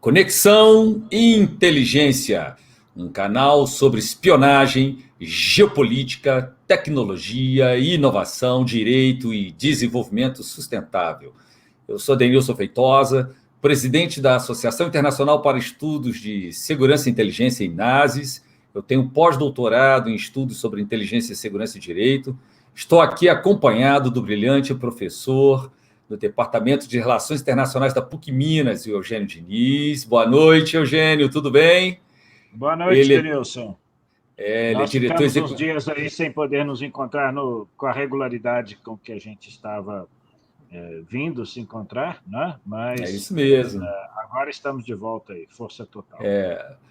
Conexão e Inteligência, um canal sobre espionagem, geopolítica, tecnologia, inovação, direito e desenvolvimento sustentável. Eu sou Denilson Feitosa, presidente da Associação Internacional para Estudos de Segurança e Inteligência, INASES. Eu tenho pós-doutorado em estudos sobre inteligência, segurança e direito. Estou aqui acompanhado do brilhante professor do Departamento de Relações Internacionais da PUC Minas, o Eugênio Diniz. Boa noite, Eugênio, tudo bem? Boa noite, Denilson. Ele é Nós diretor ficamos uns executivo. dias aí sem poder nos encontrar com a regularidade com que a gente estava vindo se encontrar, né? Mas É isso mesmo. agora estamos de volta aí, força total.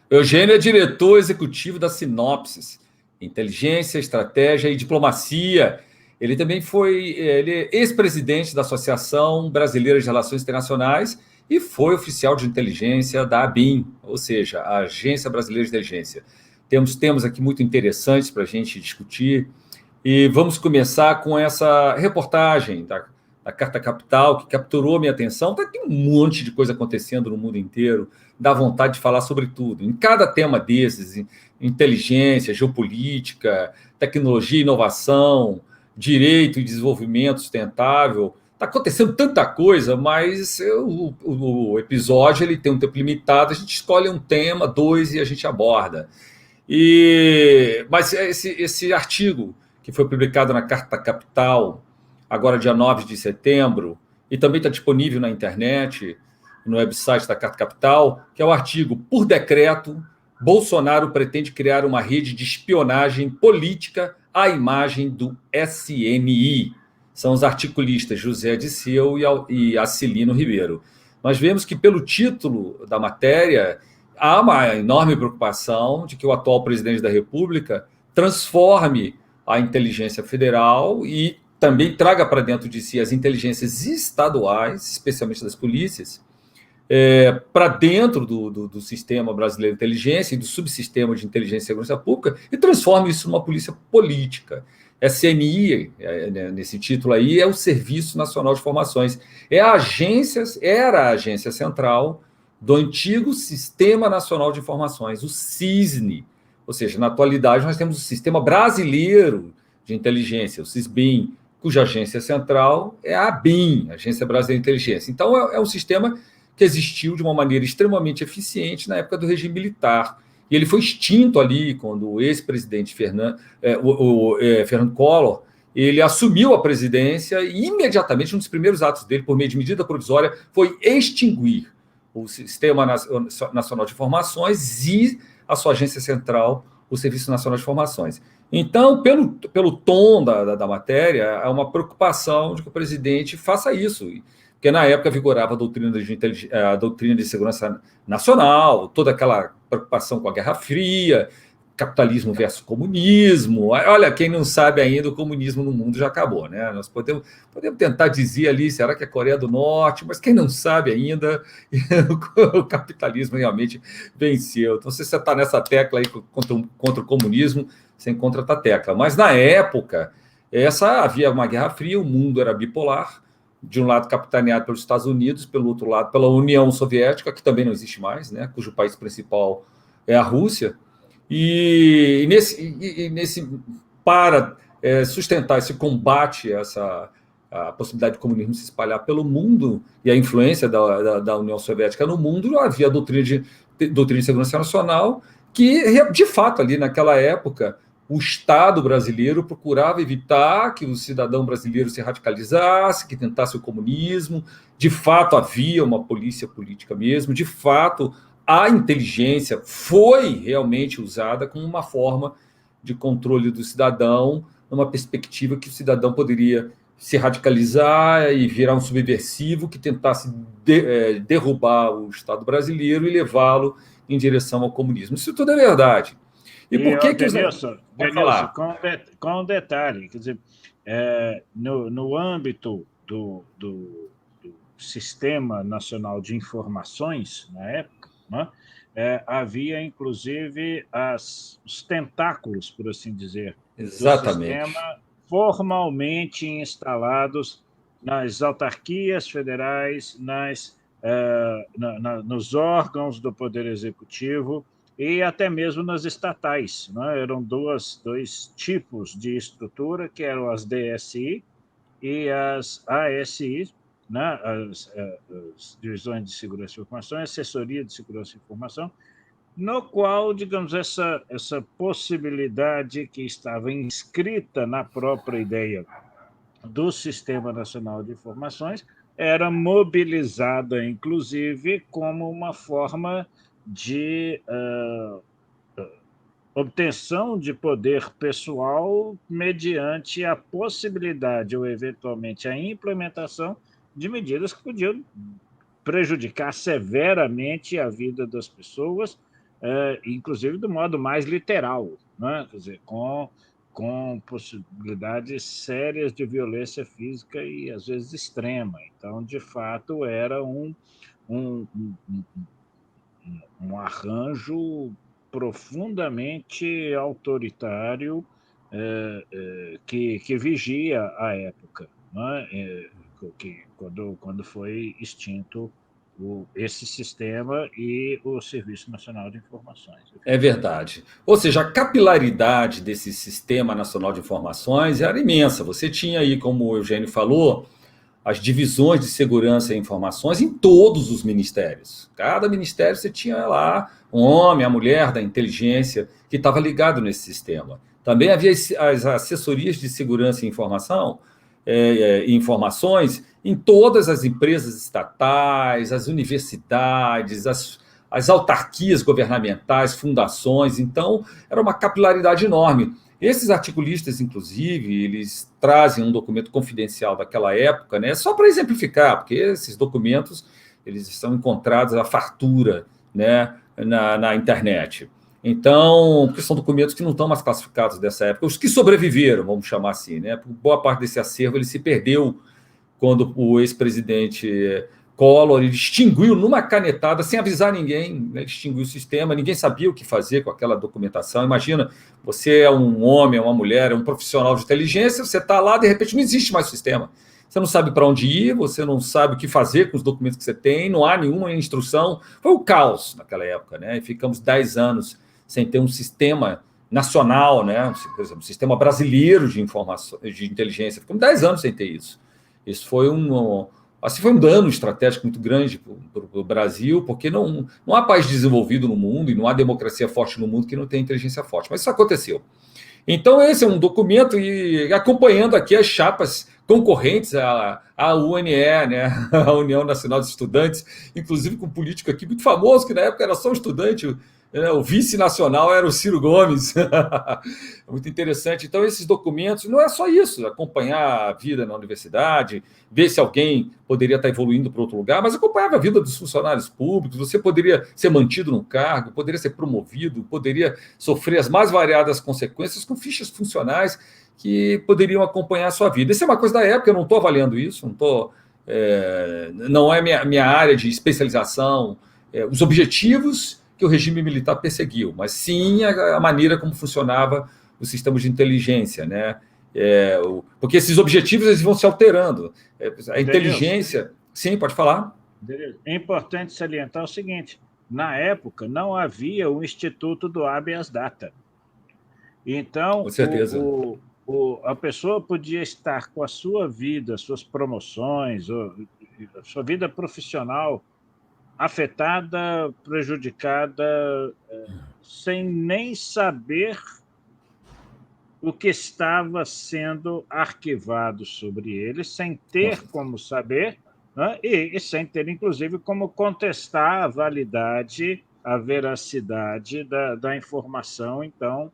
Eugênio é diretor executivo da Sinopsis, Inteligência, Estratégia e Diplomacia. Ele também ele é ex-presidente da Associação Brasileira de Relações Internacionais e foi oficial de inteligência da ABIN, ou seja, a Agência Brasileira de Inteligência. Temos temas aqui muito interessantes para a gente discutir e vamos começar com essa reportagem da Carta Capital, que capturou minha atenção. Tem um monte de coisa acontecendo no mundo inteiro, dá vontade de falar sobre tudo. Em cada tema desses, inteligência, geopolítica, tecnologia e inovação, direito e desenvolvimento sustentável, está acontecendo tanta coisa, mas o episódio ele tem um tempo limitado, a gente escolhe um tema, dois, e a gente aborda. Mas esse artigo que foi publicado na Carta Capital, agora dia 9 de setembro, e também está disponível na internet, no website da Carta Capital, que é o artigo "Por decreto, Bolsonaro pretende criar uma rede de espionagem política à imagem do SNI". São os articulistas José Disseu e Acilino Ribeiro. Nós vemos que, pelo título da matéria, há uma enorme preocupação de que o atual presidente da República transforme a inteligência federal e também traga para dentro de si as inteligências estaduais, especialmente das polícias, para dentro do sistema brasileiro de inteligência e do subsistema de inteligência e segurança pública e transforme isso numa polícia política. SNI, nesse título aí, é o Serviço Nacional de Informações. Era a agência central do antigo Sistema Nacional de Informações, o CISNI. Ou seja, na atualidade nós temos o Sistema Brasileiro de Inteligência, o SISBIM, cuja agência central é a ABIN, Agência Brasileira de Inteligência. Então, é um sistema que existiu de uma maneira extremamente eficiente na época do regime militar. E ele foi extinto ali quando o ex-presidente Fernando Collor ele assumiu a presidência e, imediatamente, um dos primeiros atos dele, por meio de medida provisória, foi extinguir o Sistema Nacional de Informações e a sua agência central, o Serviço Nacional de Informações. Então, pelo tom da matéria, há uma preocupação de que o presidente faça isso, porque na época vigorava a doutrina de segurança nacional, toda aquela preocupação com a Guerra Fria, capitalismo versus comunismo. Olha, quem não sabe ainda, o comunismo no mundo já acabou, né? Nós podemos tentar dizer ali, será que é a Coreia do Norte? Mas quem não sabe ainda, o capitalismo realmente venceu. Então, se você está nessa tecla aí contra o comunismo, você encontra outra tecla. Mas, na época, havia uma Guerra Fria, o mundo era bipolar, de um lado capitaneado pelos Estados Unidos, pelo outro lado pela União Soviética, que também não existe mais, né? Cujo país principal é a Rússia. E para sustentar esse combate, a possibilidade do comunismo se espalhar pelo mundo e a influência da União Soviética no mundo, havia a doutrina de segurança nacional, que, de fato, ali naquela época, o Estado brasileiro procurava evitar que o cidadão brasileiro se radicalizasse, que tentasse o comunismo. De fato, havia uma polícia política mesmo, de fato, a inteligência foi realmente usada como uma forma de controle do cidadão, numa perspectiva que o cidadão poderia se radicalizar e virar um subversivo que tentasse derrubar o Estado brasileiro e levá-lo em direção ao comunismo. Isso tudo é verdade. E por que Denilson, com um detalhe, quer dizer, no âmbito do Sistema Nacional de Informações, na época, né, havia, inclusive, os tentáculos, por assim dizer, Exatamente, do sistema formalmente instalados nas autarquias federais, nas nos órgãos do Poder Executivo e até mesmo nas estatais. Né? Eram dois tipos de estrutura, que eram as DSI e as ASI, né? as Divisões de Segurança e Informação, Assessoria de Segurança e Informação, no qual, digamos, essa possibilidade que estava inscrita na própria ideia do Sistema Nacional de Informações era mobilizada, inclusive, como uma forma de obtenção de poder pessoal mediante a possibilidade ou, eventualmente, a implementação de medidas que podiam prejudicar severamente a vida das pessoas, inclusive do modo mais literal, né? Quer dizer, com possibilidades sérias de violência física e, às vezes, extrema. Então, de fato, era um arranjo profundamente autoritário que vigia a época, né? Quando foi extinto esse sistema e o Serviço Nacional de Informações. É verdade. Ou seja, a capilaridade desse Sistema Nacional de Informações era imensa. Você tinha aí, como o Eugênio falou, as divisões de segurança e informações em todos os ministérios. Cada ministério você tinha lá um homem, a mulher da inteligência que estava ligado nesse sistema. Também havia as assessorias de segurança e informação, informações em todas as empresas estatais, as universidades, as autarquias governamentais, fundações. Então, era uma capilaridade enorme. Esses articulistas, inclusive, eles trazem um documento confidencial daquela época, né, só para exemplificar, porque esses documentos eles estão encontrados à fartura, né, na internet. Então, porque são documentos que não estão mais classificados dessa época, os que sobreviveram, vamos chamar assim, né? Boa parte desse acervo ele se perdeu quando o ex-presidente Collor ele extinguiu numa canetada, sem avisar ninguém, né? Extinguiu o sistema, ninguém sabia o que fazer com aquela documentação. Imagina, você é um homem, uma mulher, é um profissional de inteligência, você está lá, de repente não existe mais o sistema. Você não sabe para onde ir, você não sabe o que fazer com os documentos que você tem, não há nenhuma instrução. Foi o caos naquela época, né? E ficamos 10 anos sem ter um sistema nacional, né? Por exemplo, um sistema brasileiro de informação, de inteligência. Ficamos 10 anos sem ter isso. Isso foi foi um dano estratégico muito grande para o Brasil, porque não há país desenvolvido no mundo e não há democracia forte no mundo que não tenha inteligência forte. Mas isso aconteceu. Então, esse é um documento e acompanhando aqui as chapas concorrentes à UNE, né? A União Nacional de Estudantes, inclusive com um político aqui muito famoso, que na época era só um estudante, o vice-nacional era o Ciro Gomes. Muito interessante. Então, esses documentos, não é só isso, acompanhar a vida na universidade, ver se alguém poderia estar evoluindo para outro lugar, mas acompanhava a vida dos funcionários públicos, você poderia ser mantido no cargo, poderia ser promovido, poderia sofrer as mais variadas consequências com fichas funcionais que poderiam acompanhar a sua vida. Isso é uma coisa da época, eu não estou avaliando isso, não é minha área de especialização, os objetivos que o regime militar perseguiu, mas sim a maneira como funcionava o sistema de inteligência, né? Porque esses objetivos eles vão se alterando. A inteligência... Sim, pode falar. É importante salientar o seguinte, na época não havia o Instituto do Habeas Data. Então, com certeza. A pessoa podia estar com a sua vida, suas promoções, a sua vida profissional afetada, prejudicada, sem nem saber o que estava sendo arquivado sobre ele, sem ter como saber, né? E sem ter, inclusive, como contestar a validade, a veracidade da informação, então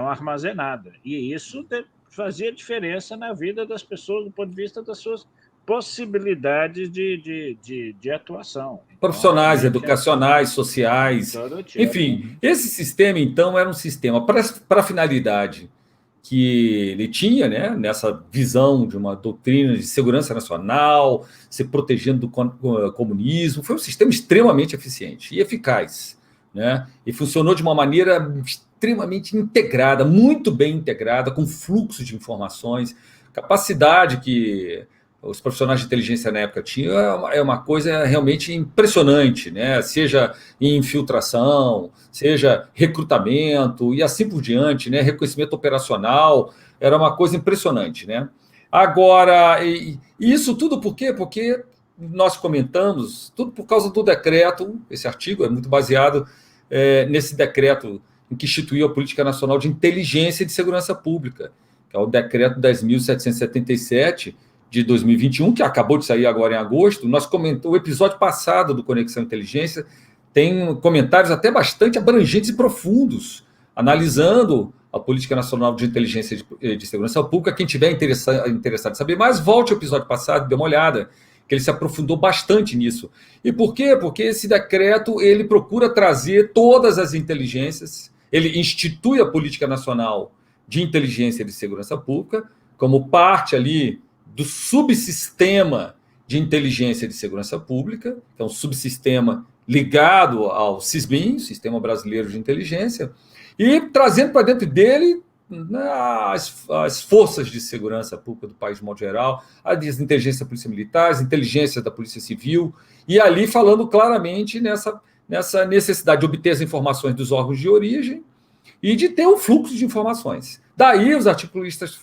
armazenada. E isso fazia diferença na vida das pessoas, do ponto de vista das suas possibilidades de atuação. Profissionais, educacionais, sociais. Enfim, esse sistema, então, era um sistema para a finalidade que ele tinha, né, nessa visão de uma doutrina de segurança nacional, se protegendo do comunismo. Foi um sistema extremamente eficiente e eficaz, né? E funcionou de uma maneira extremamente integrada, muito bem integrada, com fluxo de informações, capacidade que os profissionais de inteligência na época tinham é uma coisa realmente impressionante, né? Seja em infiltração, seja recrutamento e assim por diante, né? Reconhecimento operacional, era uma coisa impressionante, né? Agora, isso tudo por quê? Porque nós comentamos, tudo por causa do decreto, esse artigo é muito baseado nesse decreto em que instituiu a Política Nacional de Inteligência e de Segurança Pública, que é o decreto 10.777 de 2021, que acabou de sair agora em agosto. Nós comentamos, o episódio passado do Conexão Inteligência tem comentários até bastante abrangentes e profundos, analisando a Política Nacional de Inteligência e de Segurança Pública. Quem tiver interessado em saber mais, volte ao episódio passado, dê uma olhada, que ele se aprofundou bastante nisso. E por quê? Porque esse decreto ele procura trazer todas as inteligências, ele institui a Política Nacional de Inteligência e de Segurança Pública como parte ali do subsistema de inteligência de segurança pública, que é um subsistema ligado ao SISBIN, Sistema Brasileiro de Inteligência, e trazendo para dentro dele as forças de segurança pública do país de modo geral, as inteligências da Polícia Militar, as inteligências da Polícia Civil, e ali falando claramente nessa necessidade de obter as informações dos órgãos de origem e de ter um fluxo de informações. Daí os articulistas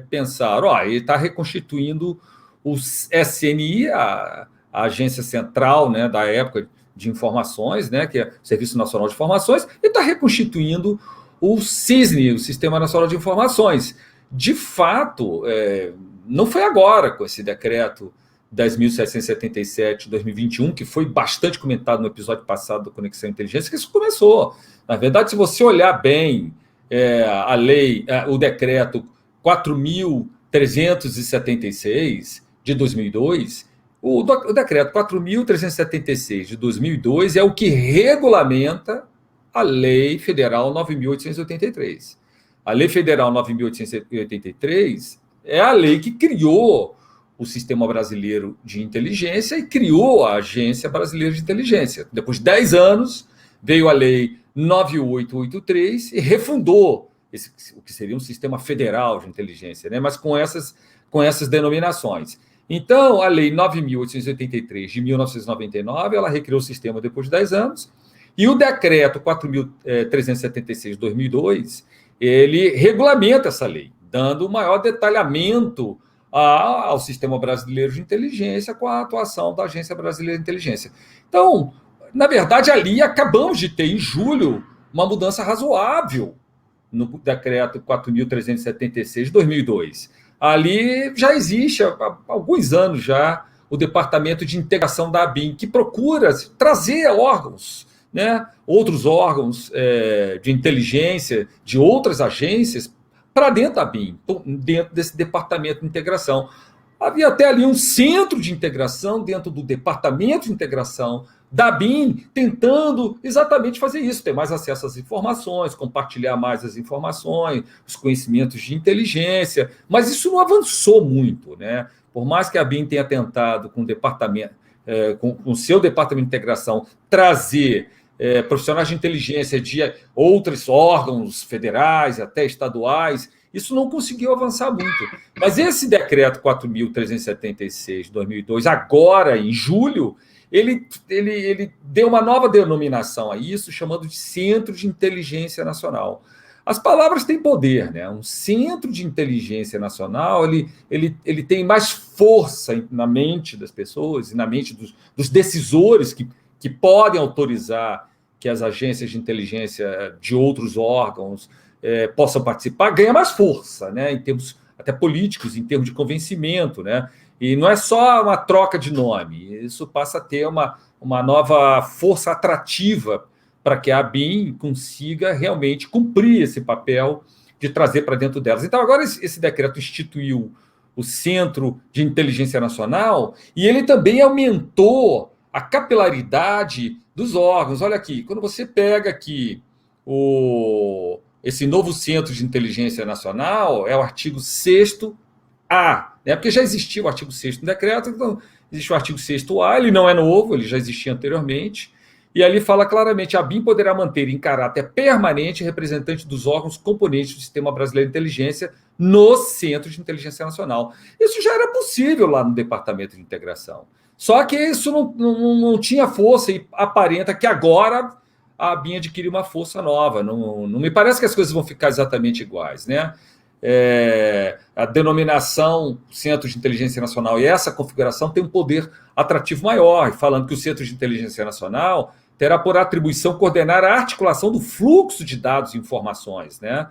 pensaram, ele está reconstituindo o SNI, a Agência Central, né, da época de informações, né, que é o Serviço Nacional de Informações, e está reconstituindo o SISNI, o Sistema Nacional de Informações. De fato, não foi agora com esse decreto 10.777 de 2021, que foi bastante comentado no episódio passado do Conexão Inteligência, que isso começou. Na verdade, se você olhar bem a lei, o decreto 4.376 de 2002, o decreto 4.376 de 2002 é o que regulamenta a Lei Federal 9.883. A Lei Federal 9.883 é a lei que criou o Sistema Brasileiro de Inteligência e criou a Agência Brasileira de Inteligência. Depois de 10 anos, veio a Lei 9.883 e refundou o que seria um sistema federal de inteligência, né? Mas com essas denominações. Então, a Lei 9.883 de 1999, ela recriou o sistema depois de 10 anos, e o Decreto 4.376 de 2002, ele regulamenta essa lei, dando maior detalhamento ao Sistema Brasileiro de Inteligência com a atuação da Agência Brasileira de Inteligência. Então, na verdade, ali acabamos de ter, em julho, uma mudança razoável no Decreto 4.376 de 2002. Ali já existe, há alguns anos já, o Departamento de Integração da ABIN, que procura trazer órgãos, né, outros órgãos de inteligência de outras agências para dentro da ABIN, dentro desse Departamento de Integração. Havia até ali um centro de integração dentro do Departamento de Integração da ABIN, tentando exatamente fazer isso, ter mais acesso às informações, compartilhar mais as informações, os conhecimentos de inteligência, mas isso não avançou muito, né? Por mais que a ABIN tenha tentado com o departamento, com o seu Departamento de Integração, trazer profissionais de inteligência de outros órgãos federais, até estaduais, isso não conseguiu avançar muito. Mas esse decreto 4.376 de 2002, agora em julho, ele deu uma nova denominação a isso, chamando de Centro de Inteligência Nacional. As palavras têm poder, né? Um centro de inteligência nacional, ele tem mais força na mente das pessoas e na mente dos decisores que podem autorizar que as agências de inteligência de outros órgãos possam participar, ganha mais força, né? Em termos até políticos, em termos de convencimento, né? E não é só uma troca de nome, isso passa a ter uma nova força atrativa para que a ABIN consiga realmente cumprir esse papel de trazer para dentro delas. Então, agora esse decreto instituiu o Centro de Inteligência Nacional e ele também aumentou a capilaridade dos órgãos. Olha aqui, quando você pega aqui esse novo Centro de Inteligência Nacional, é o artigo 6º-A, né? Porque já existia o artigo 6º no decreto, então existe o artigo 6º-A, ele não é novo, ele já existia anteriormente, E ali fala claramente: a ABIN poderá manter em caráter permanente representante dos órgãos componentes do Sistema Brasileiro de Inteligência no Centro de Inteligência Nacional. Isso já era possível lá no Departamento de Integração. Só que isso não tinha força e aparenta que agora a ABIN adquiriu uma força nova. Não me parece que as coisas vão ficar exatamente iguais, né? A denominação Centro de Inteligência Nacional e essa configuração tem um poder atrativo maior, falando que o Centro de Inteligência Nacional terá por atribuição coordenar a articulação do fluxo de dados e informações, né,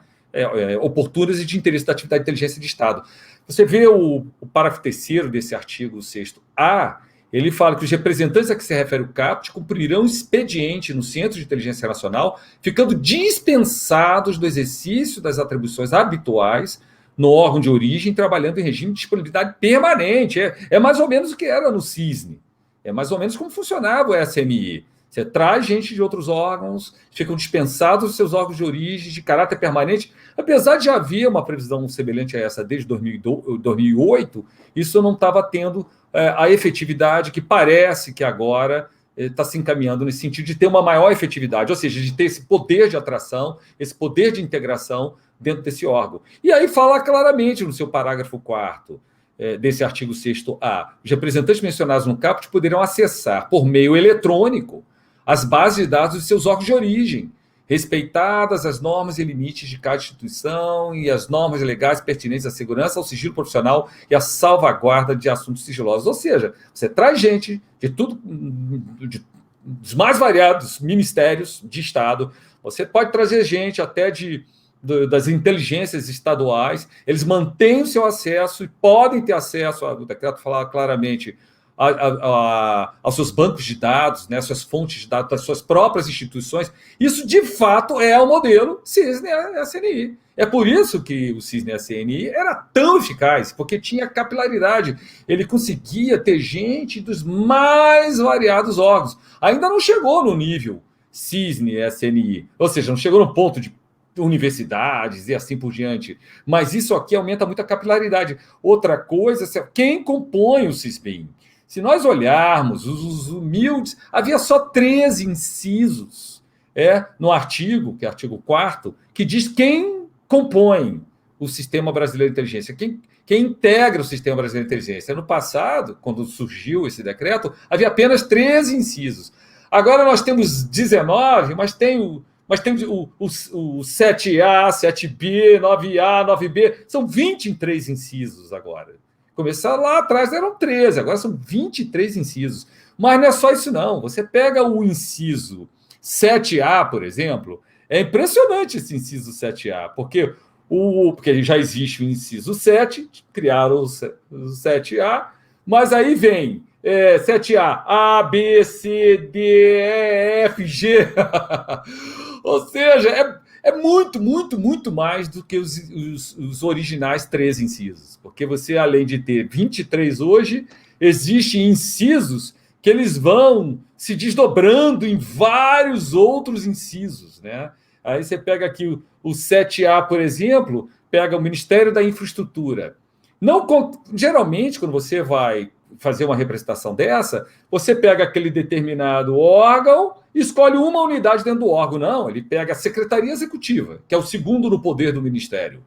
oportunas e de interesse da atividade de inteligência de Estado. Você vê o parágrafo 3º desse artigo 6º-A, ele fala que os representantes a que se refere o caput cumprirão expediente no Centro de Inteligência Nacional, ficando dispensados do exercício das atribuições habituais no órgão de origem, trabalhando em regime de disponibilidade permanente. É mais ou menos o que era no CISNE. É mais ou menos como funcionava o SNI. Você traz gente de outros órgãos, ficam dispensados os seus órgãos de origem, de caráter permanente. Apesar de já haver uma previsão semelhante a essa desde 2008, isso não estava tendo a efetividade que parece que agora está se encaminhando nesse sentido de ter uma maior efetividade, ou seja, de ter esse poder de atração, esse poder de integração dentro desse órgão. E aí fala claramente no seu parágrafo 4º desse artigo 6º-A, os representantes mencionados no caput poderão acessar por meio eletrônico as bases de dados de seus órgãos de origem, respeitadas as normas e limites de cada instituição e as normas legais pertinentes à segurança, ao sigilo profissional e à salvaguarda de assuntos sigilosos. Ou seja, você traz gente de tudo, dos mais variados ministérios de Estado, você pode trazer gente até das inteligências estaduais, eles mantêm o seu acesso e podem ter acesso, o decreto fala claramente, aos seus bancos de dados, né, suas fontes de dados, das suas próprias instituições. Isso, de fato, é o modelo CISNE-SNI. É por isso que o CISNE-SNI era tão eficaz, porque tinha capilaridade. Ele conseguia ter gente dos mais variados órgãos. Ainda não chegou no nível CISNE-SNI, ou seja, não chegou no ponto de universidades e assim por diante. Mas isso aqui aumenta muito a capilaridade. Outra coisa, quem compõe o CISBEM? Se nós olharmos os humildes, havia só 13 incisos no artigo, que é o artigo 4º, que diz quem compõe o Sistema Brasileiro de Inteligência, quem integra o Sistema Brasileiro de Inteligência. No passado, quando surgiu esse decreto, havia apenas 13 incisos. Agora nós temos 19, mas tem o 7A, 7B, 9A, 9B, são 23 incisos agora. Começaram lá atrás, eram 13, agora são 23 incisos. Mas não é só isso, não. Você pega o inciso 7A, por exemplo, é impressionante esse inciso 7A, porque já existe o inciso 7, criaram o 7A, mas aí vem 7A, A, B, C, D, E, F, G. Ou seja, é muito, muito, muito mais do que os originais 13 incisos. Porque você, além de ter 23 hoje, existem incisos que eles vão se desdobrando em vários outros incisos, né? Aí você pega aqui o 7A, por exemplo, pega o Ministério da Infraestrutura. Geralmente, quando você vai fazer uma representação dessa, você pega aquele determinado órgão e escolhe uma unidade dentro do órgão. Não, ele pega a Secretaria Executiva, que é o segundo no poder do Ministério.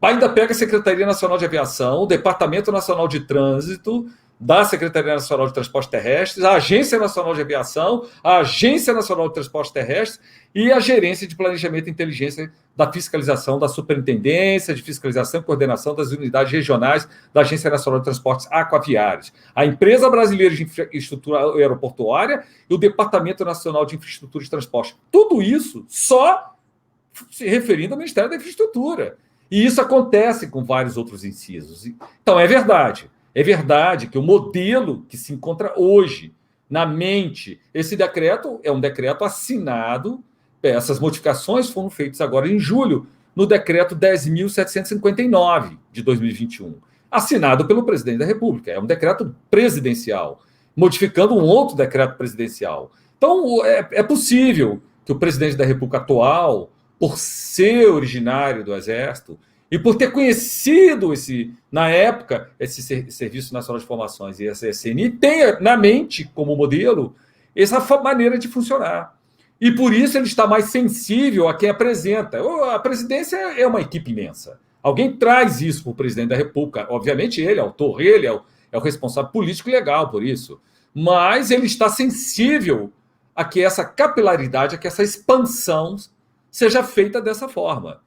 Ainda pega a Secretaria Nacional de Aviação, o Departamento Nacional de Trânsito, da Secretaria Nacional de Transportes Terrestres, a Agência Nacional de Aviação, a Agência Nacional de Transportes Terrestres e a Gerência de Planejamento e Inteligência da Fiscalização, da Superintendência de Fiscalização e Coordenação das Unidades Regionais da Agência Nacional de Transportes Aquaviários, a Empresa Brasileira de Infraestrutura Aeroportuária e o Departamento Nacional de Infraestrutura de Transporte. Tudo isso só se referindo ao Ministério da Infraestrutura. E isso acontece com vários outros incisos. Então, é verdade. É verdade que o modelo que se encontra hoje na mente, esse decreto é um decreto assinado, essas modificações foram feitas agora em julho, no decreto 10.759 de 2021, assinado pelo presidente da República. É um decreto presidencial, modificando um outro decreto presidencial. Então, é possível que o presidente da República atual, por ser originário do Exército, e por ter conhecido na época, esse Serviço Nacional de Informações e essa SNI, tenha na mente como modelo essa maneira de funcionar. E por isso ele está mais sensível a quem apresenta. A presidência é uma equipe imensa. Alguém traz isso para o presidente da República. Obviamente ele é o autor, ele é o responsável político e legal por isso. Mas ele está sensível a que essa capilaridade, a que essa expansão seja feita dessa forma.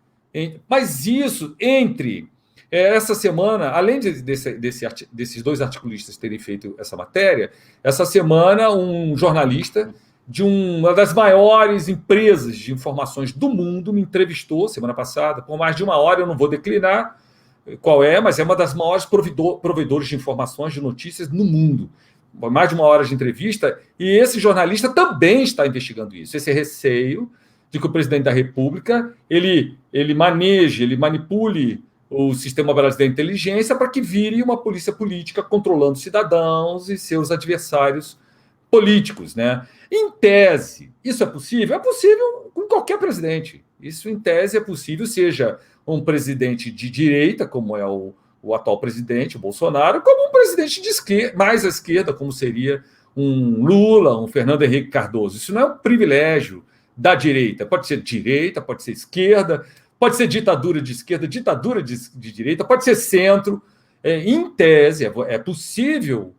Mas isso, entre essa semana, além desses dois articulistas terem feito essa matéria, essa semana um jornalista de uma das maiores empresas de informações do mundo me entrevistou semana passada, por mais de 1 hora, eu não vou declinar qual é, mas é uma das maiores provedores de informações, de notícias no mundo. Mais de 1 hora de entrevista, e esse jornalista também está investigando isso, esse receio de que o presidente da República ele manipule o sistema brasileiro de inteligência para que vire uma polícia política controlando cidadãos e seus adversários políticos, né? Em tese, isso é possível? É possível com qualquer presidente. Isso, em tese, é possível, seja um presidente de direita, como é o atual presidente, o Bolsonaro, como um presidente de esquerda, mais à esquerda, como seria um Lula, um Fernando Henrique Cardoso. Isso não é um privilégio da direita. Pode ser direita, pode ser esquerda, pode ser ditadura de esquerda, ditadura de direita, pode ser centro. Em tese, é possível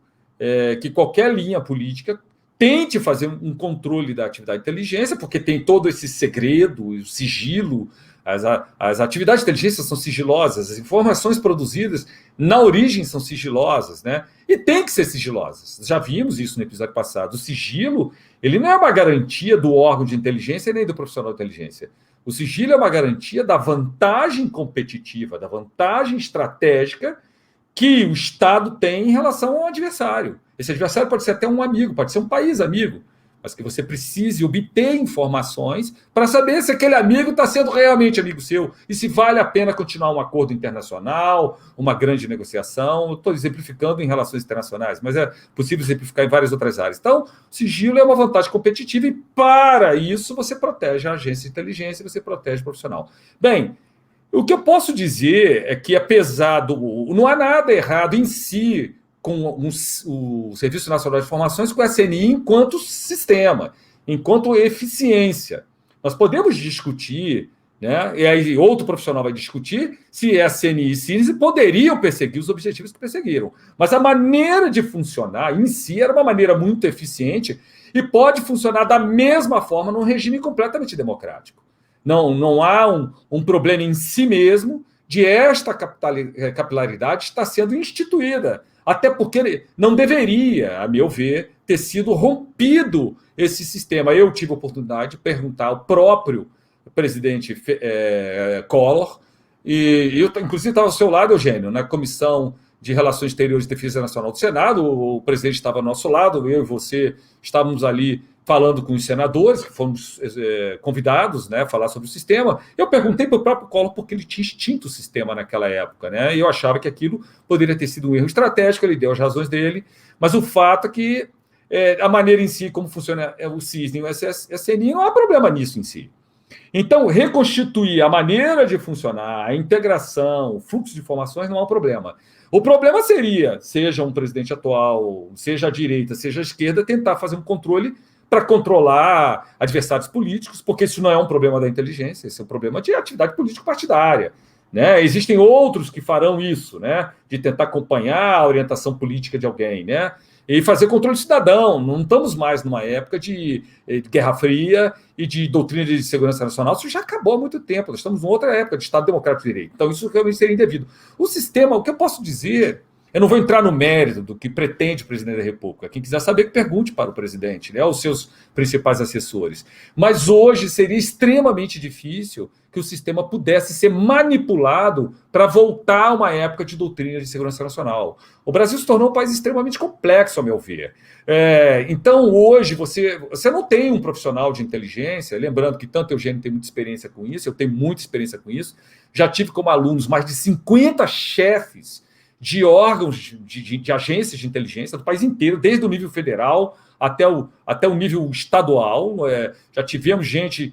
que qualquer linha política tente fazer um controle da atividade de inteligência, porque tem todo esse segredo, o sigilo, as atividades de inteligência são sigilosas, as informações produzidas na origem são sigilosas, né? E tem que ser sigilosas. Já vimos isso no episódio passado. O sigilo, ele não é uma garantia do órgão de inteligência nem do profissional de inteligência. O sigilo é uma garantia da vantagem competitiva, da vantagem estratégica que o Estado tem em relação ao adversário. Esse adversário pode ser até um amigo, pode ser um país amigo, mas que você precise obter informações para saber se aquele amigo está sendo realmente amigo seu e se vale a pena continuar um acordo internacional, uma grande negociação. Estou exemplificando em relações internacionais, mas é possível exemplificar em várias outras áreas. Então, sigilo é uma vantagem competitiva e, para isso, você protege a agência de inteligência, você protege o profissional. Bem, o que eu posso dizer é que, apesar do... Não há nada errado em si com o Serviço Nacional de Informações, com a CNI enquanto sistema, enquanto eficiência. Nós podemos discutir, né, e aí outro profissional vai discutir se a CNI e CINES poderiam perseguir os objetivos que perseguiram. Mas a maneira de funcionar em si era uma maneira muito eficiente e pode funcionar da mesma forma num regime completamente democrático. Não há um problema em si mesmo de esta capilaridade estar sendo instituída. Até porque não deveria, a meu ver, ter sido rompido esse sistema. Eu tive a oportunidade de perguntar ao próprio presidente Collor, e eu, inclusive, estava ao seu lado, Eugênio, na Comissão de Relações Exteriores e Defesa Nacional do Senado, o presidente estava ao nosso lado, eu e você estávamos ali falando com os senadores, que fomos convidados, né, a falar sobre o sistema. Eu perguntei para o próprio Collor porque ele tinha extinto o sistema naquela época, né, e eu achava que aquilo poderia ter sido um erro estratégico, ele deu as razões dele, mas o fato é que a maneira em si, como funciona o CISN e o SNI, não há problema nisso em si. Então, reconstituir a maneira de funcionar, a integração, o fluxo de informações, não há um problema. O problema seria, seja um presidente atual, seja a direita, seja a esquerda, tentar fazer um controle para controlar adversários políticos, porque isso não é um problema da inteligência, esse é um problema de atividade político-partidária. Né? Existem outros que farão isso, né? De tentar acompanhar a orientação política de alguém, né? E fazer controle cidadão. Não estamos mais numa época de Guerra Fria e de doutrina de segurança nacional. Isso já acabou há muito tempo. Nós estamos em outra época de Estado Democrático de Direito. Então, isso realmente seria indevido. O sistema, o que eu posso dizer, eu não vou entrar no mérito do que pretende o presidente da República. Quem quiser saber, que pergunte para o presidente, né, os seus principais assessores. Mas hoje seria extremamente difícil que o sistema pudesse ser manipulado para voltar a uma época de doutrina de segurança nacional. O Brasil se tornou um país extremamente complexo, a meu ver. Então, hoje, você não tem um profissional de inteligência, lembrando que tanto Eugênio tem muita experiência com isso, eu tenho muita experiência com isso, já tive como alunos mais de 50 chefes de órgãos, de agências de inteligência do país inteiro, desde o nível federal até o nível estadual. Já tivemos gente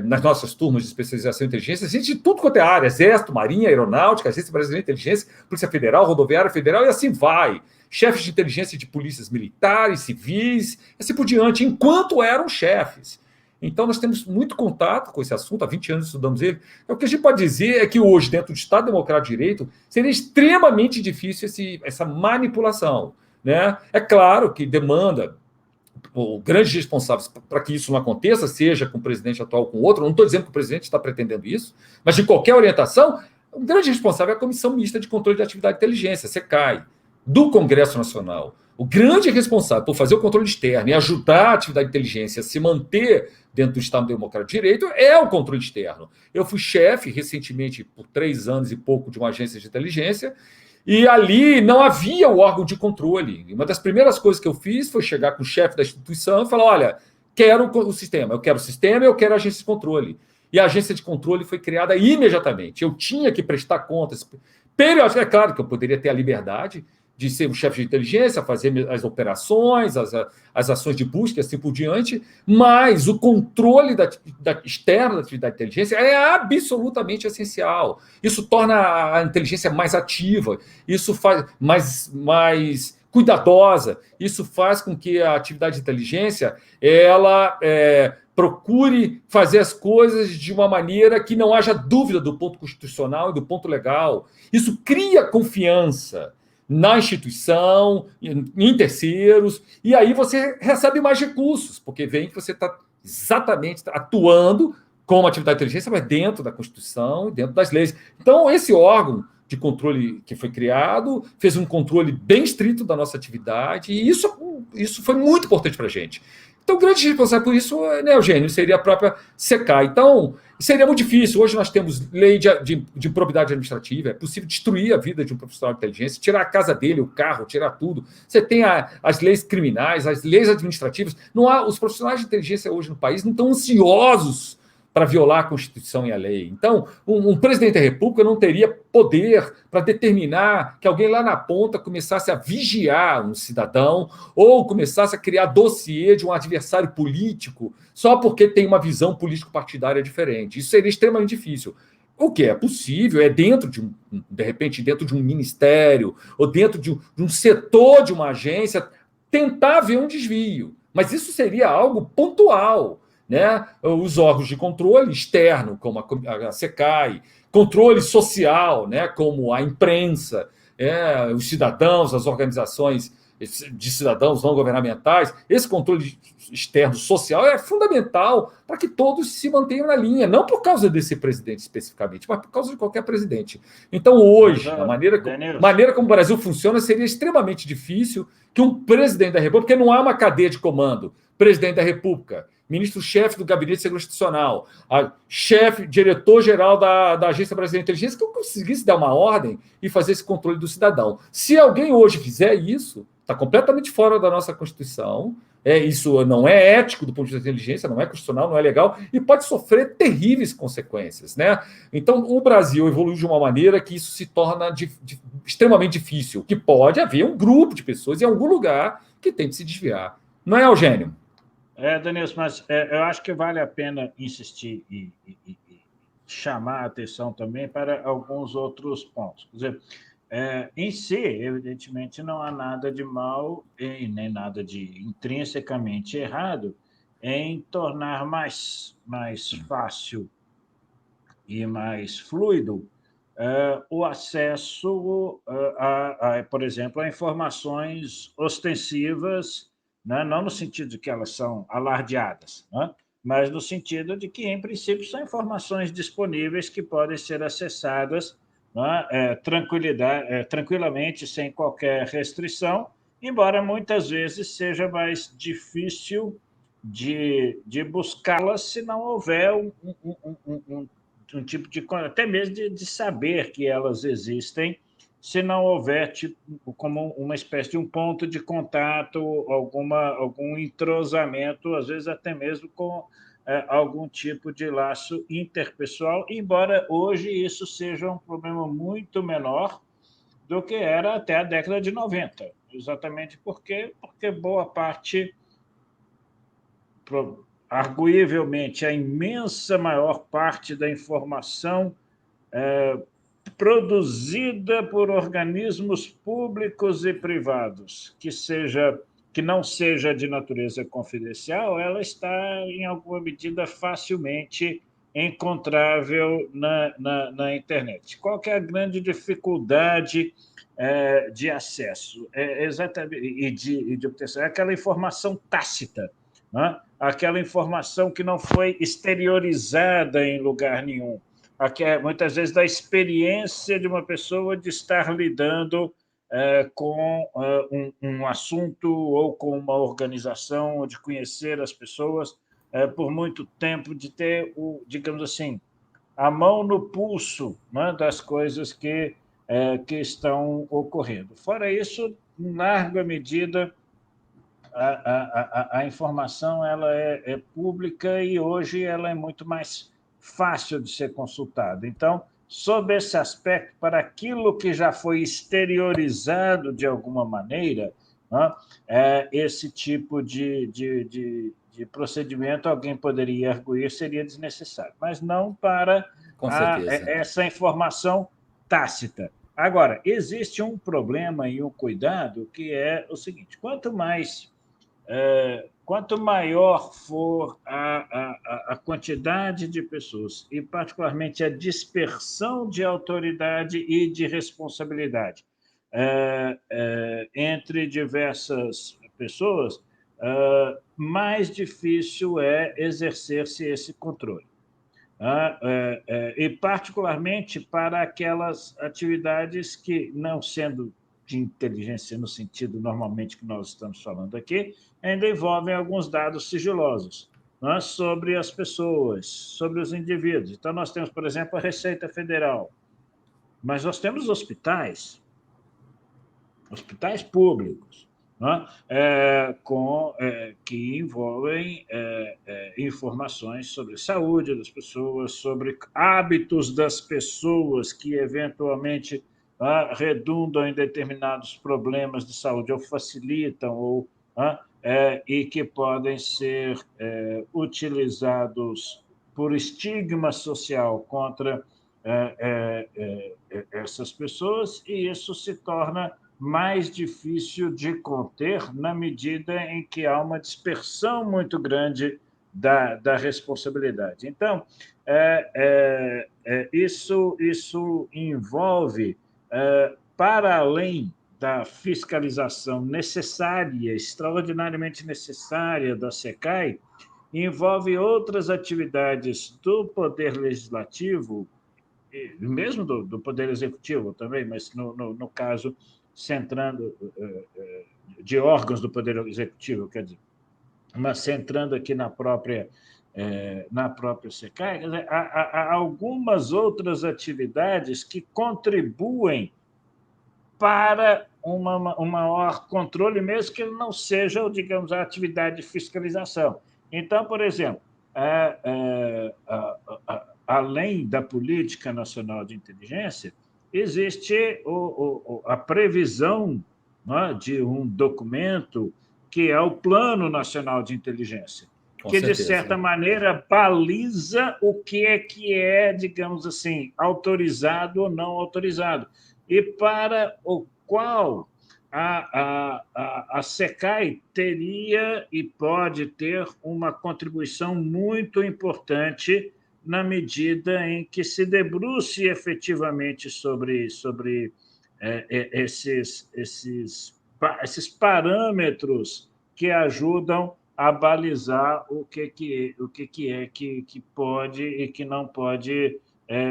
nas nossas turmas de especialização em inteligência, gente de tudo quanto é área, Exército, Marinha, Aeronáutica, Agência Brasileira de Inteligência, Polícia Federal, Rodoviária Federal, e assim vai. chefes de inteligência de polícias militares, civis, assim por diante, enquanto eram chefes. Então, nós temos muito contato com esse assunto, há 20 anos estudamos ele. O que a gente pode dizer é que hoje, dentro do Estado Democrático de Direito, seria extremamente difícil essa manipulação, né? É claro que demanda grandes responsáveis para que isso não aconteça, seja com o presidente atual ou com outro. Não estou dizendo que o presidente está pretendendo isso, mas de qualquer orientação, o grande responsável é a Comissão Mista de Controle de Atividade de Inteligência, SECAI, do Congresso Nacional. O grande responsável por fazer o controle externo e ajudar a atividade de inteligência a se manter dentro do Estado Democrático de Direito é o controle externo. Eu fui chefe, recentemente, por 3 anos e pouco, de uma agência de inteligência, e ali não havia o órgão de controle. Uma das primeiras coisas que eu fiz foi chegar com o chefe da instituição e falar: olha, quero o sistema, eu quero o sistema, eu quero a agência de controle. E a agência de controle foi criada imediatamente. Eu tinha que prestar contas. É claro que eu poderia ter a liberdade de ser o chefe de inteligência, fazer as operações, as ações de busca e assim por diante, mas o controle externo da atividade de inteligência é absolutamente essencial. Isso torna a inteligência mais ativa, isso faz mais cuidadosa, isso faz com que a atividade de inteligência ela procure fazer as coisas de uma maneira que não haja dúvida do ponto constitucional e do ponto legal. Isso cria confiança na instituição, em terceiros, e aí você recebe mais recursos, porque vem que você está exatamente atuando como atividade de inteligência, mas dentro da Constituição e dentro das leis. Então, esse órgão de controle que foi criado fez um controle bem estrito da nossa atividade, e isso foi muito importante para a gente. Então, o grande responsável por isso, né, Eugênio, seria a própria SECAI. Então, seria muito difícil. Hoje nós temos lei de improbidade administrativa, é possível destruir a vida de um profissional de inteligência, tirar a casa dele, o carro, tirar tudo. Você tem as leis criminais, as leis administrativas. Não há, os profissionais de inteligência hoje no país não estão ansiosos para violar a Constituição e a lei. Então, um presidente da República não teria poder para determinar que alguém lá na ponta começasse a vigiar um cidadão ou começasse a criar dossiê de um adversário político só porque tem uma visão político-partidária diferente. Isso seria extremamente difícil. O que é possível é de repente, dentro de um ministério ou dentro de um setor de uma agência, tentar ver um desvio. Mas isso seria algo pontual. Né? Os órgãos de controle externo, como a SECAI, controle social, né? Como a imprensa, os cidadãos, as organizações de cidadãos não governamentais, esse controle externo social é fundamental para que todos se mantenham na linha, não por causa desse presidente especificamente, mas por causa de qualquer presidente. Então, hoje, a maneira como o Brasil funciona, seria extremamente difícil que um presidente da República, porque não há uma cadeia de comando, presidente da República, ministro-chefe do Gabinete de Segurança Institucional, chefe, diretor-geral da Agência Brasileira de Inteligência, que eu conseguisse dar uma ordem e fazer esse controle do cidadão. Se alguém hoje fizer isso, está completamente fora da nossa Constituição, isso não é ético do ponto de vista da inteligência, não é constitucional, não é legal, e pode sofrer terríveis consequências. Né? Então, o Brasil evoluiu de uma maneira que isso se torna extremamente difícil, que pode haver um grupo de pessoas em algum lugar que tente se desviar. Não é, Eugênio? Denilson, mas eu acho que vale a pena insistir e chamar a atenção também para alguns outros pontos. Quer dizer, em si, evidentemente, não há nada de mal e nem nada de intrinsecamente errado em tornar mais fácil e mais fluido o acesso, por exemplo, a informações ostensivas, né? Não no sentido de que elas são alardeadas, né? Mas no sentido de que, em princípio, são informações disponíveis que podem ser acessadas, né? Tranquilamente, sem qualquer restrição, embora muitas vezes seja mais difícil de buscá-las se não houver um tipo de... até mesmo de saber que elas existem, se não houver tipo, como uma espécie de um ponto de contato, algum entrosamento, às vezes até mesmo com algum tipo de laço interpessoal, embora hoje isso seja um problema muito menor do que era até a década de 90, exatamente porque boa parte, arguivelmente, a imensa maior parte da informação produzida por organismos públicos e privados, que não seja de natureza confidencial, ela está, em alguma medida, facilmente encontrável na internet. Qual que é a grande dificuldade de acesso? Exatamente, de obtenção? É aquela informação tácita, né? Aquela informação que não foi exteriorizada em lugar nenhum, muitas vezes da experiência de uma pessoa de estar lidando com um assunto ou com uma organização, ou de conhecer as pessoas por muito tempo, de ter, digamos assim, a mão no pulso, né, das coisas que estão ocorrendo. Fora isso, em larga medida, a informação ela é pública e hoje ela é muito mais fácil de ser consultada. Então, sob esse aspecto, para aquilo que já foi exteriorizado de alguma maneira, né, esse tipo de procedimento alguém poderia arguir seria desnecessário, mas não para Com certeza. essa informação tácita. Agora, existe um problema e um cuidado que é o seguinte: quanto maior for a quantidade de pessoas, e particularmente a dispersão de autoridade e de responsabilidade entre diversas pessoas, mais difícil é exercer-se esse controle. E particularmente para aquelas atividades que, não sendo de inteligência no sentido normalmente que nós estamos falando aqui, ainda envolvem alguns dados sigilosos, né, sobre as pessoas, sobre os indivíduos. Então, nós temos, por exemplo, a Receita Federal, mas nós temos hospitais públicos, né, que envolvem informações sobre saúde das pessoas, sobre hábitos das pessoas que, eventualmente, redundam em determinados problemas de saúde, ou facilitam, e que podem ser utilizados por estigma social contra essas pessoas, e isso se torna mais difícil de conter na medida em que há uma dispersão muito grande da responsabilidade. Então, isso envolve, para além da fiscalização necessária, extraordinariamente necessária da SECAI, envolve outras atividades do Poder Legislativo, mesmo do Poder Executivo também, mas no caso centrando de órgãos do Poder Executivo, quer dizer, mas centrando aqui na própria SECAI, há algumas outras atividades que contribuem para um maior controle, mesmo que ele não seja, digamos, a atividade de fiscalização. Então, por exemplo, além da Política Nacional de Inteligência, existe a previsão, né, de um documento que é o Plano Nacional de Inteligência, que, de certa maneira, baliza o que é, digamos assim, autorizado ou não autorizado, e para o qual a SECAI teria e pode ter uma contribuição muito importante na medida em que se debruce efetivamente sobre esses parâmetros que ajudam a balizar o que é que pode e que não pode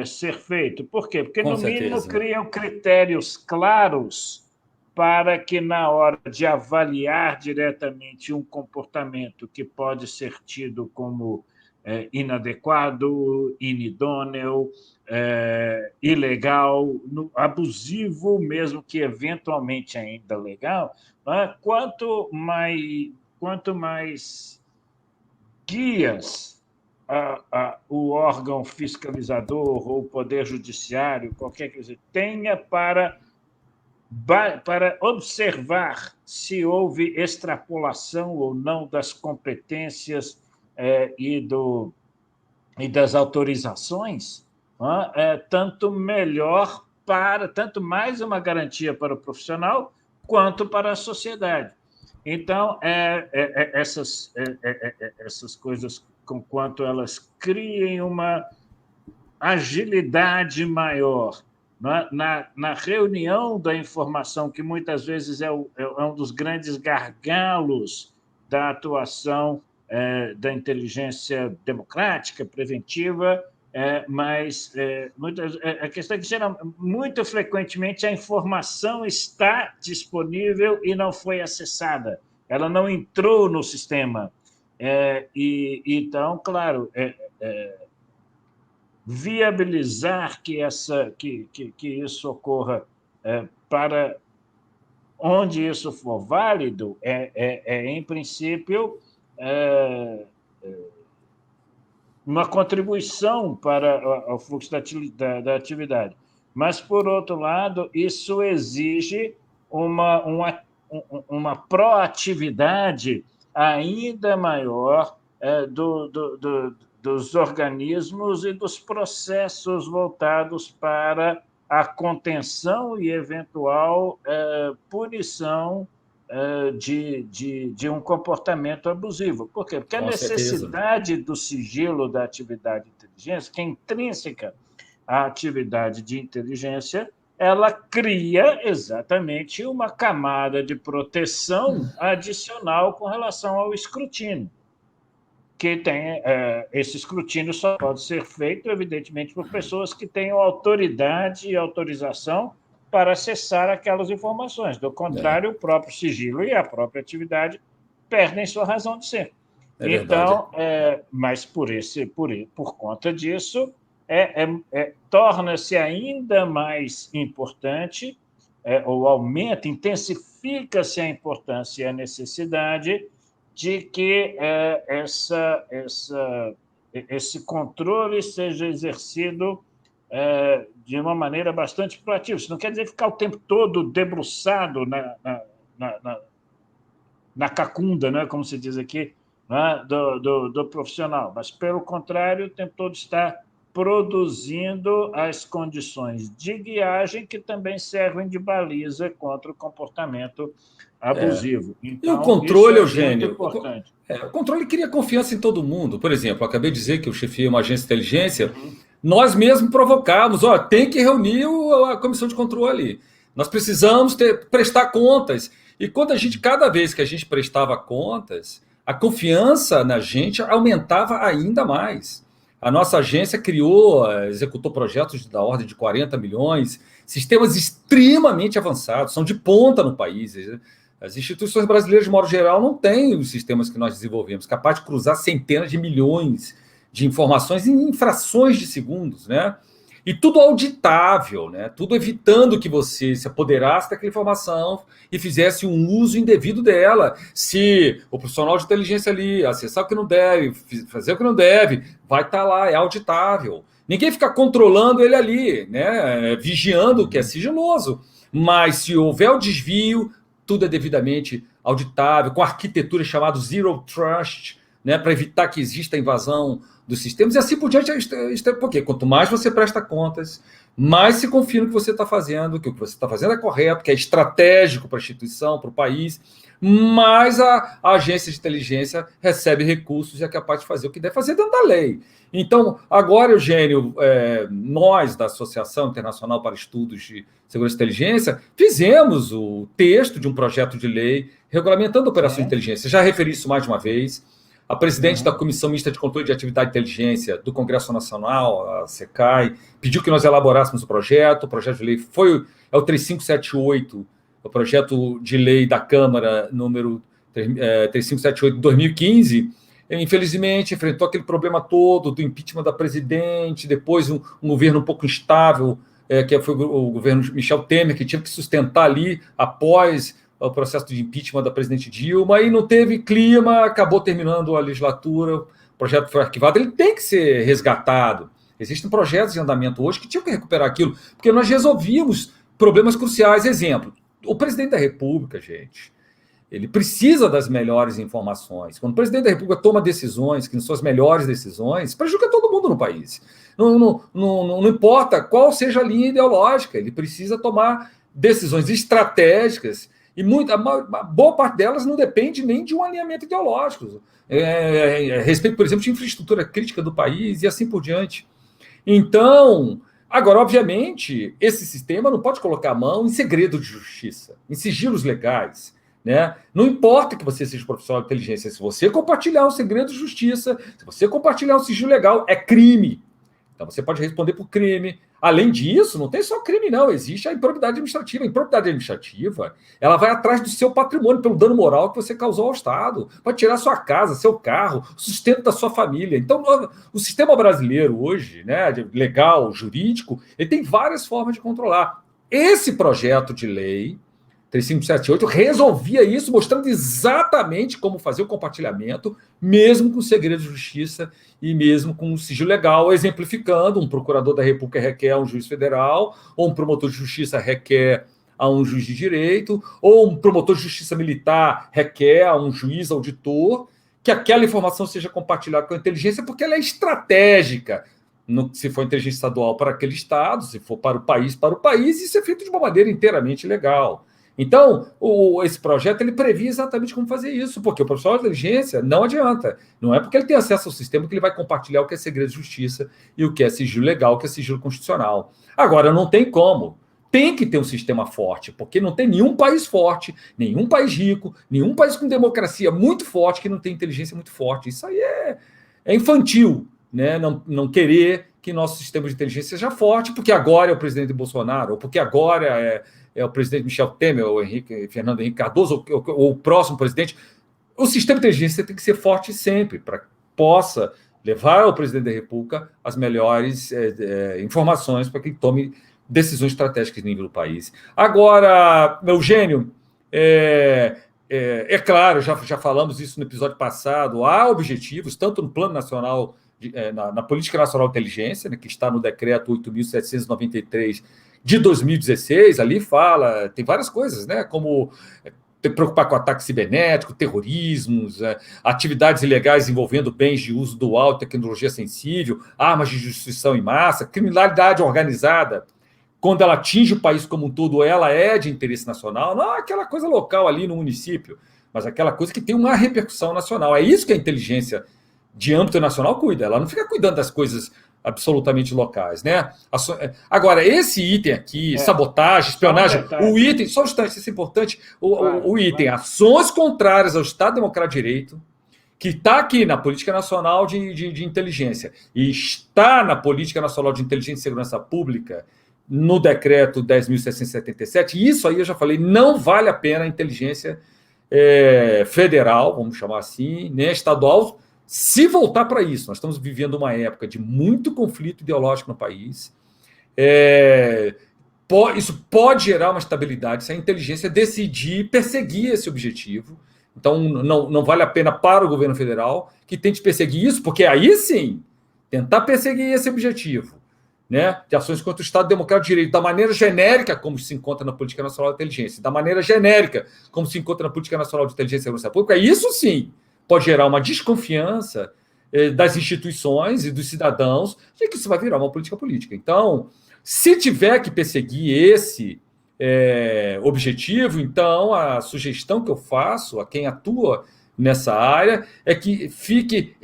ser feito. Por quê? Porque, no mínimo, criam critérios claros para que, na hora de avaliar diretamente um comportamento que pode ser tido como inadequado, inidôneo, ilegal, abusivo, mesmo que eventualmente ainda legal, né? Quanto mais guias o órgão fiscalizador ou o poder judiciário, qualquer que seja, tenha para observar se houve extrapolação ou não das competências e das autorizações, tanto melhor tanto mais uma garantia para o profissional quanto para a sociedade. Então, essas coisas, conquanto elas criem uma agilidade maior na reunião da informação, que muitas vezes é um dos grandes gargalos da atuação da inteligência democrática, preventiva, mas a questão é que, muito frequentemente, a informação está disponível e não foi acessada, ela não entrou no sistema. Então, claro, viabilizar que isso ocorra para onde isso for válido em princípio, uma contribuição para o fluxo da atividade. Mas, por outro lado, isso exige uma proatividade ainda maior dos organismos e dos processos voltados para a contenção e eventual punição de um comportamento abusivo. Por quê? Porque a necessidade do sigilo da atividade de inteligência, que é intrínseca à atividade de inteligência, ela cria exatamente uma camada de proteção adicional com relação ao escrutínio, que tem esse escrutínio só pode ser feito, evidentemente, por pessoas que tenham autoridade e autorização para acessar aquelas informações. Do contrário, o próprio sigilo e a própria atividade perdem sua razão de ser. Então, mas por conta disso, torna-se ainda mais importante, ou aumenta, intensifica-se a importância e a necessidade de que esse controle seja exercido de uma maneira bastante proativa. Isso não quer dizer ficar o tempo todo debruçado na cacunda, né, como se diz aqui, né, do profissional, mas, pelo contrário, o tempo todo está produzindo as condições de guiagem que também servem de baliza contra o comportamento abusivo. Então, e o controle, isso Eugênio, muito importante. O controle cria confiança em todo mundo. Por exemplo, eu acabei de dizer que eu chefiei uma agência de inteligência, nós mesmos provocamos, tem que reunir a comissão de controle. Nós precisamos prestar contas. E cada vez que a gente prestava contas, a confiança na gente aumentava ainda mais. A nossa agência executou projetos da ordem de 40 milhões, sistemas extremamente avançados, são de ponta no país. As instituições brasileiras, de modo geral, não têm os sistemas que nós desenvolvemos, capaz de cruzar centenas de milhões de informações em frações de segundos, né? E tudo auditável, né? Tudo evitando que você se apoderasse daquela informação e fizesse um uso indevido dela. Se o profissional de inteligência ali acessar o que não deve, fazer o que não deve, vai estar lá, é auditável. Ninguém fica controlando ele ali, né? Vigiando, que é sigiloso. Mas se houver o desvio, tudo é devidamente auditável, com arquitetura chamada Zero Trust, né? Para evitar que exista invasão dos sistemas, e assim por diante, porque quanto mais você presta contas, mais se confia no que você está fazendo, que o que você está fazendo é correto, que é estratégico para a instituição, para o país, mais a agência de inteligência recebe recursos e é capaz de fazer o que deve fazer dentro da lei. Então, agora, Eugênio, nós da Associação Internacional para Estudos de Segurança e Inteligência, fizemos o texto de um projeto de lei regulamentando a operação de inteligência. Já referi isso mais de uma vez. A presidente da Comissão Mista de Controle de Atividade de Inteligência do Congresso Nacional, a SECAI, pediu que nós elaborássemos o projeto de lei é o 3578, o projeto de lei da Câmara, número 3578 de 2015, infelizmente enfrentou aquele problema todo do impeachment da presidente, depois um governo um pouco instável, que foi o governo Michel Temer, que tinha que sustentar ali após o processo de impeachment da presidente Dilma, e não teve clima, acabou terminando a legislatura, o projeto foi arquivado, ele tem que ser resgatado. Existem projetos em andamento hoje que tinham que recuperar aquilo, porque nós resolvíamos problemas cruciais. Exemplo, o presidente da República, gente, Ele precisa das melhores informações. Quando o presidente da República toma decisões que não são as melhores decisões, prejudica todo mundo no país. Não importa qual seja a linha ideológica, ele precisa tomar decisões estratégicas e a boa parte delas não depende nem de um alinhamento ideológico. A respeito, por exemplo, de infraestrutura crítica do país e assim por diante. Então, agora, obviamente, esse sistema não pode colocar a mão em segredo de justiça, em sigilos legais. Né? Não importa que você seja profissional de inteligência, se você compartilhar um segredo de justiça, se você compartilhar um sigilo legal, é crime. Então você pode responder por crime. Além disso, não tem só crime, não. Existe a improbidade administrativa. A improbidade administrativa, ela vai atrás do seu patrimônio, pelo dano moral que você causou ao Estado. Pode tirar sua casa, seu carro, o sustento da sua família. Então, o sistema brasileiro hoje, né, legal, jurídico, ele tem várias formas de controlar. Esse projeto de lei 3578 resolvia isso, mostrando exatamente como fazer o compartilhamento, mesmo com segredo de justiça e mesmo com sigilo legal, exemplificando: um procurador da República requer a um juiz federal, ou um promotor de justiça requer a um juiz de direito, ou um promotor de justiça militar requer a um juiz auditor, que aquela informação seja compartilhada com a inteligência, porque ela é estratégica. Se for inteligência estadual para aquele estado, se for para o país, isso é feito de uma maneira inteiramente legal. Então, esse projeto ele previa exatamente como fazer isso, porque o profissional de inteligência não adianta. Não é porque ele tem acesso ao sistema que ele vai compartilhar o que é segredo de justiça e o que é sigilo legal, o que é sigilo constitucional. Agora, não tem como. Tem que ter um sistema forte, porque não tem nenhum país forte, nenhum país rico, nenhum país com democracia muito forte que não tem inteligência muito forte. Isso aí é infantil, né? Não querer que nosso sistema de inteligência seja forte, porque agora é o presidente Bolsonaro, ou porque agora é o presidente Michel Temer, ou Fernando Henrique Cardoso, ou o próximo presidente. O sistema de inteligência tem que ser forte sempre, para que possa levar ao presidente da República as melhores informações para que ele tome decisões estratégicas no nível do país. Agora, Eugênio, é claro, já falamos isso no episódio passado, há objetivos, tanto no Plano Nacional, na Política Nacional de Inteligência, né, que está no Decreto 8.793 de 2016, ali tem várias coisas, né, como preocupar com ataque cibernético, terrorismos, atividades ilegais envolvendo bens de uso dual, tecnologia sensível, armas de destruição em massa, criminalidade organizada. Quando ela atinge o país como um todo, ela é de interesse nacional, não aquela coisa local ali no município, mas aquela coisa que tem uma repercussão nacional. É isso que a inteligência de âmbito nacional cuida. Ela não fica cuidando das coisas absolutamente locais, né? Agora, esse item aqui, sabotagem, espionagem, o item, só um instante, isso é importante, o item, ações contrárias ao Estado Democrático de Direito, que está aqui na Política Nacional de Inteligência e está na Política Nacional de Inteligência e Segurança Pública, no decreto 10.677, isso aí eu já falei, não vale a pena a inteligência federal, vamos chamar assim, nem estadual, se voltar para isso. Nós estamos vivendo uma época de muito conflito ideológico no país. Isso pode gerar uma estabilidade se a inteligência decidir perseguir esse objetivo. Então, não vale a pena para o governo federal que tente perseguir isso, porque aí sim, tentar perseguir esse objetivo, né, de ações contra o Estado Democrático de Direito, da maneira genérica como se encontra na Política Nacional de Inteligência, da maneira genérica como se encontra na Política Nacional de Inteligência e Segurança Pública, isso sim pode gerar uma desconfiança das instituições e dos cidadãos de que isso vai virar uma política. Então, se tiver que perseguir esse objetivo, então a sugestão que eu faço a quem atua nessa área é que fique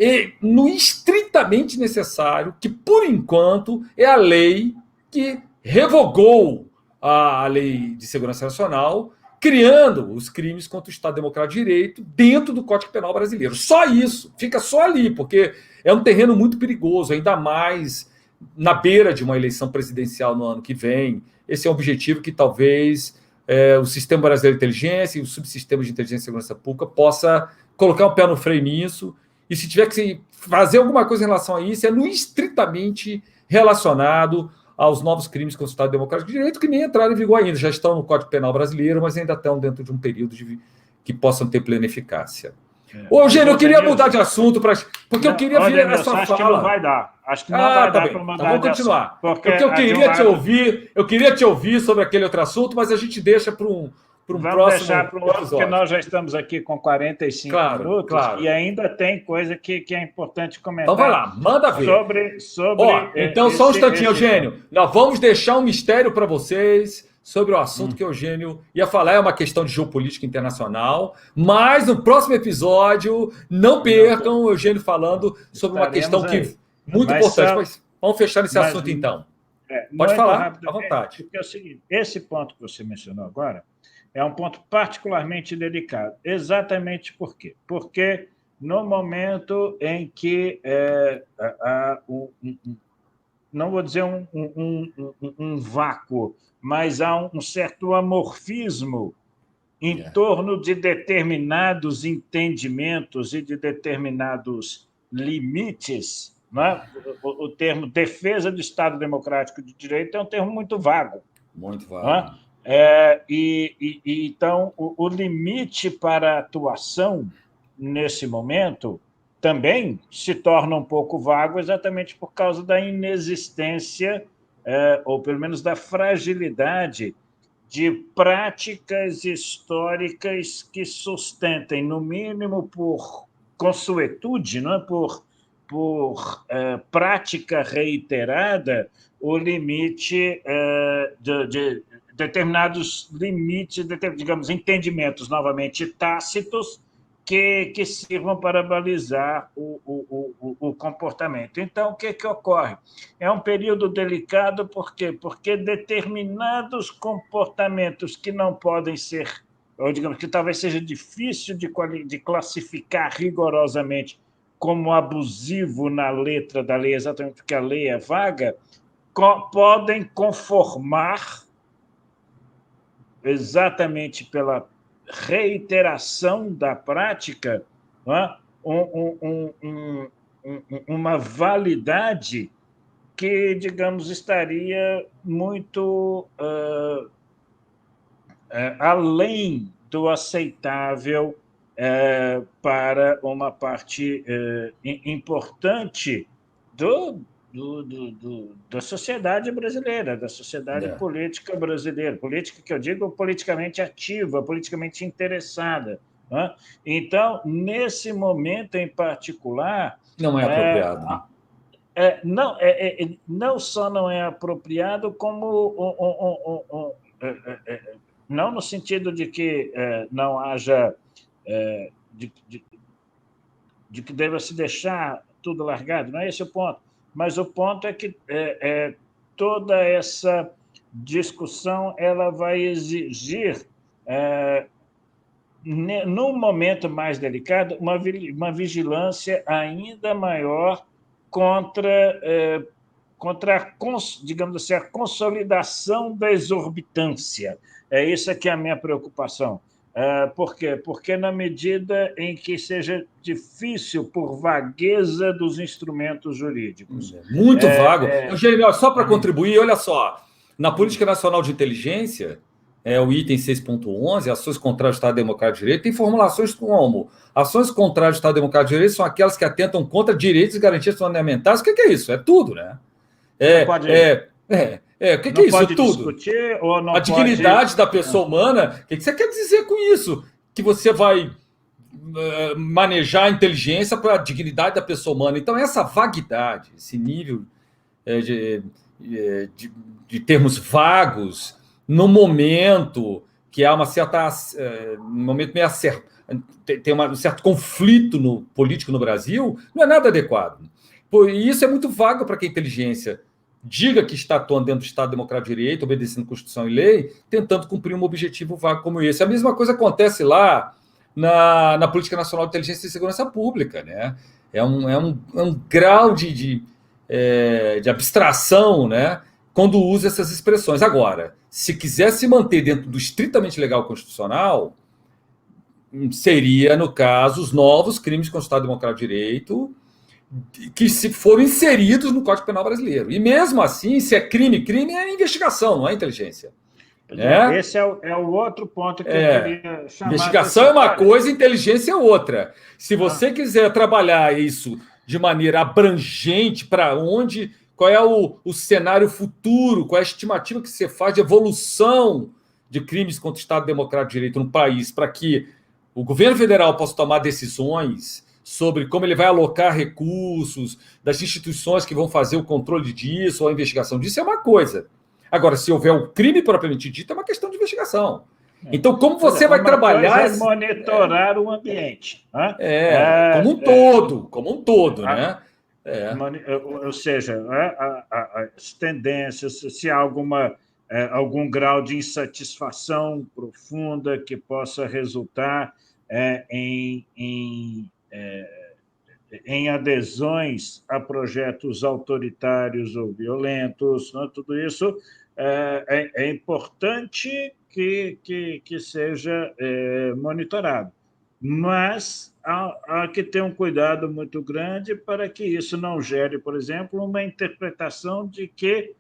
no estritamente necessário, que por enquanto é a lei que revogou a Lei de Segurança Nacional, criando os crimes contra o Estado Democrático de Direito dentro do Código Penal brasileiro. Só isso, fica só ali, porque é um terreno muito perigoso, ainda mais na beira de uma eleição presidencial no ano que vem. Esse é um objetivo que talvez o Sistema Brasileiro de Inteligência e os subsistemas de inteligência e segurança pública possa colocar um pé no freio nisso, e se tiver que fazer alguma coisa em relação a isso, é no estritamente relacionado aos novos crimes contra o Estado Democrático de Direito, que nem entraram em vigor ainda, já estão no Código Penal brasileiro, mas ainda estão dentro de um período que possam ter plena eficácia. Ô, Eugênio, eu queria mudar de assunto, porque eu queria ver a sua fala. Acho que não vai dar. Acho que não vai dar para mandar. Vamos continuar. Porque eu queria te ouvir sobre aquele outro assunto, mas a gente deixa para para um Vamos próximo deixar para o outro, porque episódio. nós já estamos aqui com 45 minutos Claro. e ainda tem coisa que é importante comentar. Então vai lá, manda ver. Sobre então, só um instantinho, Eugênio. Nós vamos deixar um mistério para vocês sobre o assunto que o Eugênio ia falar. É uma questão de geopolítica internacional. Mas no próximo episódio, não percam o Eugênio falando sobre uma questão muito importante. Mas vamos fechar esse assunto, então. Pode falar, à vontade. Porque é o seguinte, esse ponto que você mencionou agora é um ponto particularmente delicado. Exatamente por quê? Porque no momento em que não vou dizer um vácuo, mas há um certo amorfismo em torno de determinados entendimentos e de determinados limites, né? O termo defesa do Estado Democrático de Direito é um termo muito vago. Muito vago. Né? Então, o limite para a atuação nesse momento também se torna um pouco vago exatamente por causa da inexistência, ou pelo menos da fragilidade, de práticas históricas que sustentem, no mínimo por consuetude, não é? por prática reiterada, o limite de determinados limites, digamos, entendimentos novamente tácitos, que sirvam para balizar o comportamento. Então, o que ocorre? É um período delicado, por quê? Porque determinados comportamentos que não podem ser, ou digamos que talvez seja difícil de classificar rigorosamente como abusivo na letra da lei, exatamente porque a lei é vaga, podem conformar, exatamente pela reiteração da prática, uma validade que, digamos, estaria muito além do aceitável para uma parte importante da sociedade brasileira, da sociedade política brasileira, política que eu digo politicamente ativa, politicamente interessada. Né? Então, nesse momento em particular... Não é apropriado. Não só não é apropriado, como... não no sentido de que não haja... de que deva se deixar tudo largado, não é esse o ponto. Mas o ponto é que toda essa discussão ela vai exigir, num momento mais delicado, uma vigilância ainda maior contra digamos assim, a consolidação da exorbitância. É isso que é a minha preocupação. Por quê? Porque na medida em que seja difícil por vagueza dos instrumentos jurídicos. Muito vago. Eugênio, só para contribuir, olha só, na Política Nacional de Inteligência, o item 6.11, ações contrárias ao Estado Democrático de Direito, tem formulações como ações contrárias ao Estado Democrático de Direito são aquelas que atentam contra direitos e garantias fundamentais. O que é isso? É tudo, né? O que é isso tudo? Discutir, ou não a dignidade da pessoa humana. O que você quer dizer com isso? Que você vai manejar a inteligência para a dignidade da pessoa humana. Então, essa vaguidade, esse nível de termos vagos, no momento que há uma certa... um momento meio tem um certo conflito político no Brasil, não é nada adequado. E isso é muito vago para que a inteligência diga que está atuando dentro do Estado Democrático de Direito, obedecendo Constituição e lei, tentando cumprir um objetivo vago como esse. A mesma coisa acontece lá na Política Nacional de Inteligência e Segurança Pública. Né? É um grau de abstração, né, quando usa essas expressões. Agora, se quiser se manter dentro do estritamente legal constitucional, seria, no caso, os novos crimes contra o Estado Democrático de Direito, que se foram inseridos no Código Penal brasileiro. E mesmo assim, se é crime é investigação, não é inteligência. Esse é o outro ponto que eu queria chamar. Investigação é uma coisa, inteligência é outra. Se você quiser trabalhar isso de maneira abrangente, para qual é o cenário futuro, qual é a estimativa que você faz de evolução de crimes contra o Estado Democrático de Direito no país, para que o governo federal possa tomar decisões sobre como ele vai alocar recursos das instituições que vão fazer o controle disso ou a investigação disso, é uma coisa. Agora, se houver o crime propriamente dito, é uma questão de investigação. Então, como você vai trabalhar... Coisa é monitorar o ambiente. Como um todo, né? Ou seja, as tendências, se há algum grau de insatisfação profunda que possa resultar em adesões a projetos autoritários ou violentos, né? Tudo isso é importante que seja monitorado. Mas há que ter um cuidado muito grande para que isso não gere, por exemplo, uma interpretação de que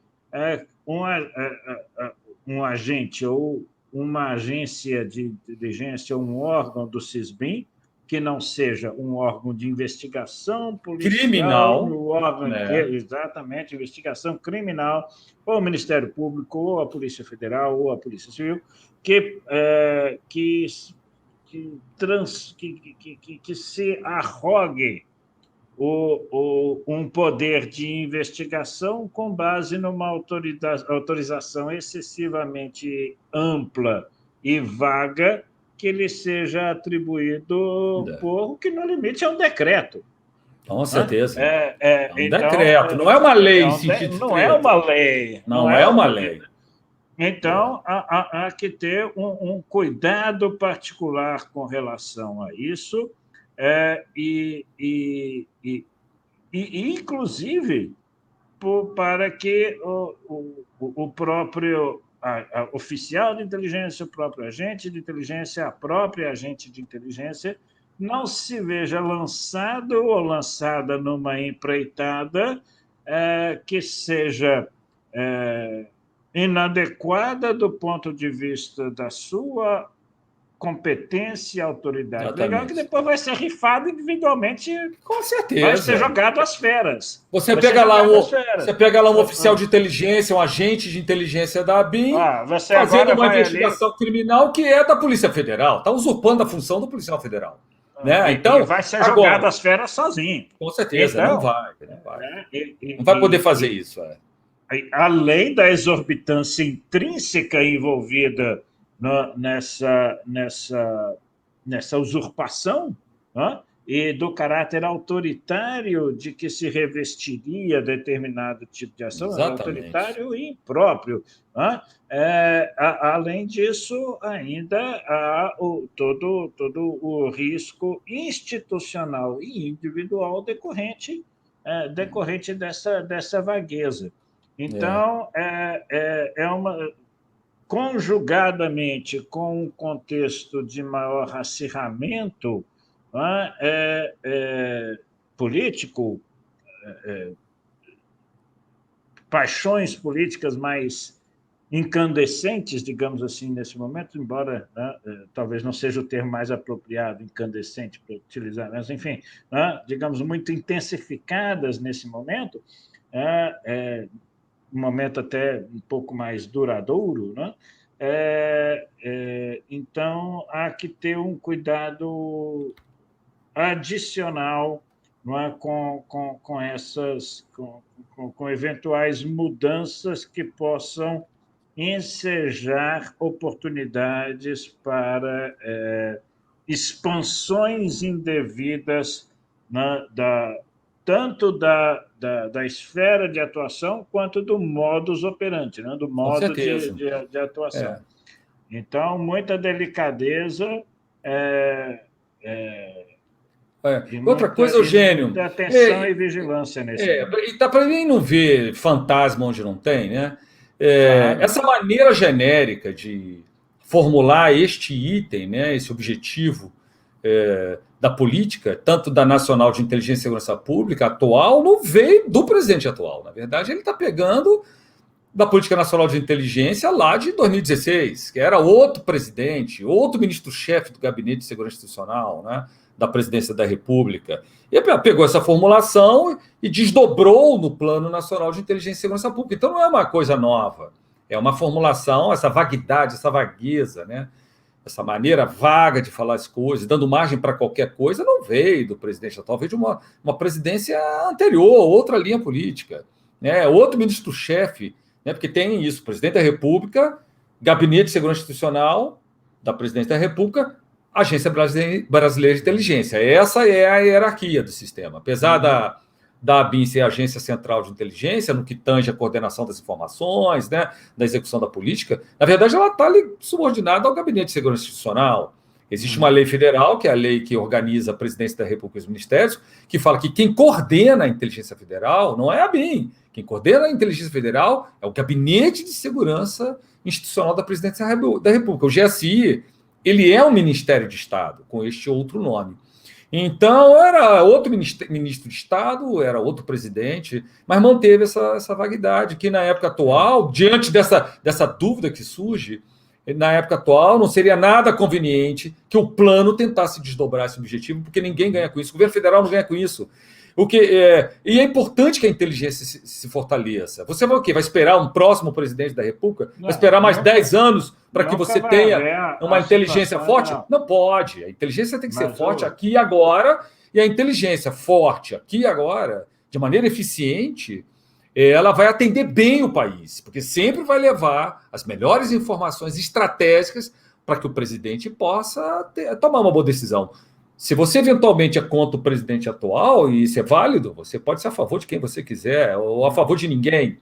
um agente ou uma agência de inteligência, um órgão do CISBEM, que não seja um órgão de investigação policial, criminal, um órgão exatamente, investigação criminal, ou o Ministério Público, ou a Polícia Federal, ou a Polícia Civil, que se arrogue um poder de investigação com base numa autorização excessivamente ampla e vaga que lhe seja atribuído por o que, no limite, é um decreto. Com certeza. É um decreto, não é uma lei. Não é uma lei. Não é uma lei. Então, há que ter um cuidado particular com relação a isso, inclusive, para que o próprio oficial de inteligência, o próprio agente de inteligência, a própria agente de inteligência, não se veja lançado ou lançada numa empreitada que seja inadequada do ponto de vista da sua competência e autoridade legal, que depois vai ser rifado individualmente. Com certeza. Vai ser jogado às feras. Você pega lá um oficial de inteligência, um agente de inteligência da ABIN, fazendo uma investigação criminal que é da Polícia Federal. Está usurpando a função do policial federal. Né? Então, vai ser jogado às feras sozinho. Com certeza, então, não vai poder fazer isso. Além da exorbitância intrínseca envolvida nessa usurpação, né? E do caráter autoritário de que se revestiria determinado tipo de ação, autoritário e impróprio. Né? Além disso, ainda há todo o risco institucional e individual decorrente dessa vagueza. Então, conjugadamente com um contexto de maior acirramento político, paixões políticas mais incandescentes, digamos assim, nesse momento, embora talvez não seja o termo mais apropriado, incandescente, para utilizar, mas, enfim, digamos, muito intensificadas nesse momento, um momento até um pouco mais duradouro, né? Então, há que ter um cuidado adicional, não é? com eventuais mudanças que possam ensejar oportunidades para expansões indevidas tanto da esfera de atuação quanto do modus operandi, né? Do modo de atuação. Então, muita delicadeza outra coisa, Eugênio... Muita atenção e vigilância nesse momento. E para mim não ver fantasma onde não tem, né? Essa maneira genérica de formular este item, né, esse objetivo da política, tanto da Nacional de Inteligência e Segurança Pública atual, não veio do presidente atual. Na verdade, ele está pegando da Política Nacional de Inteligência lá de 2016, que era outro presidente, outro ministro-chefe do Gabinete de Segurança Institucional, né, da Presidência da República. E pegou essa formulação e desdobrou no Plano Nacional de Inteligência e Segurança Pública. Então, não é uma coisa nova. É uma formulação, essa vaguidade, essa vagueza, né? Essa maneira vaga de falar as coisas, dando margem para qualquer coisa, não veio do presidente atual, veio de uma presidência anterior, outra linha política, né? Outro ministro-chefe, né? Porque tem isso, presidente da República, Gabinete de Segurança Institucional da Presidência da República, Agência Brasileira de Inteligência. Essa é a hierarquia do sistema. Apesar da ABIN ser a Agência Central de Inteligência, no que tange a coordenação das informações, né, da execução da política, na verdade ela está subordinada ao Gabinete de Segurança Institucional. Existe uma lei federal, que é a lei que organiza a Presidência da República e os ministérios, que fala que quem coordena a inteligência federal não é a ABIN. Quem coordena a inteligência federal é o Gabinete de Segurança Institucional da Presidência da República. O GSI, ele é um Ministério de Estado, com este outro nome. Então, era outro ministro de Estado, era outro presidente, mas manteve essa vaguidade, que na época atual, diante dessa dúvida que surge, na época atual, não seria nada conveniente que o plano tentasse desdobrar esse objetivo, porque ninguém ganha com isso, o governo federal não ganha com isso. E é importante que a inteligência se fortaleça. Você vai o quê? Vai esperar um próximo presidente da República? Vai esperar mais 10 anos para que você tenha uma inteligência forte? Não pode. A inteligência tem que ser forte aqui e agora, e a inteligência forte aqui e agora, de maneira eficiente, ela vai atender bem o país, porque sempre vai levar as melhores informações estratégicas para que o presidente possa tomar uma boa decisão. Se você eventualmente é contra o presidente atual, e isso é válido, você pode ser a favor de quem você quiser, ou a favor de ninguém.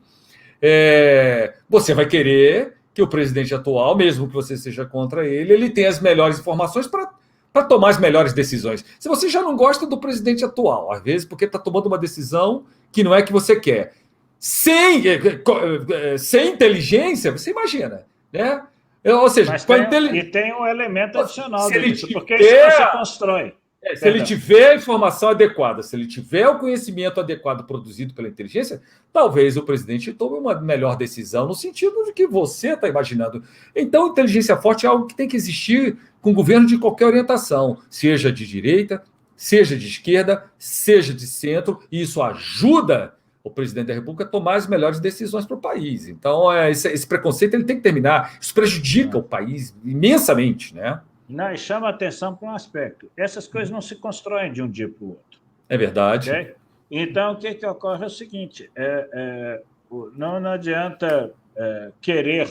Você vai querer que o presidente atual, mesmo que você seja contra ele tenha as melhores informações para tomar as melhores decisões. Se você já não gosta do presidente atual, às vezes porque está tomando uma decisão que não é que você quer, sem inteligência, você imagina, né? Ou seja, e tem um elemento adicional disso, porque isso você constrói. Se ele tiver a informação adequada, se ele tiver o conhecimento adequado produzido pela inteligência, talvez o presidente tome uma melhor decisão, no sentido de que você está imaginando. Então, inteligência forte é algo que tem que existir com governo de qualquer orientação, seja de direita, seja de esquerda, seja de centro, e isso ajuda o presidente da República a tomar as melhores decisões para o país. Então, esse preconceito ele tem que terminar. Isso prejudica o país imensamente, né? Não, e chama a atenção para um aspecto. Essas coisas não se constroem de um dia para o outro. É verdade. Okay? Então, o que ocorre é o seguinte, não adianta querer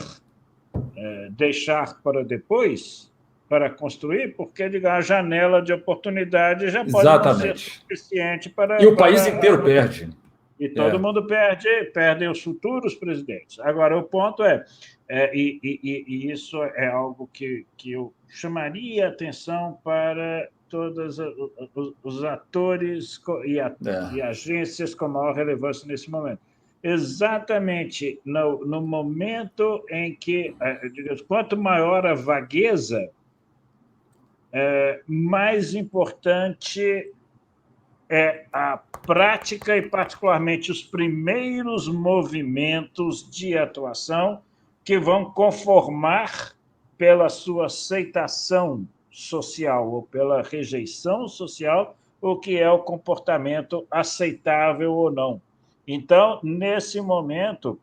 deixar para depois, para construir, porque a janela de oportunidade já pode não ser suficiente para... E o país inteiro perde. E todo mundo perdem os futuros presidentes. Agora, o ponto e isso é algo que eu chamaria atenção para todos os atores e agências com maior relevância nesse momento. Exatamente no momento em que, quanto maior a vagueza, mais importante é a prática e, particularmente, os primeiros movimentos de atuação que vão conformar pela sua aceitação social ou pela rejeição social o que é o comportamento aceitável ou não. Então, nesse momento,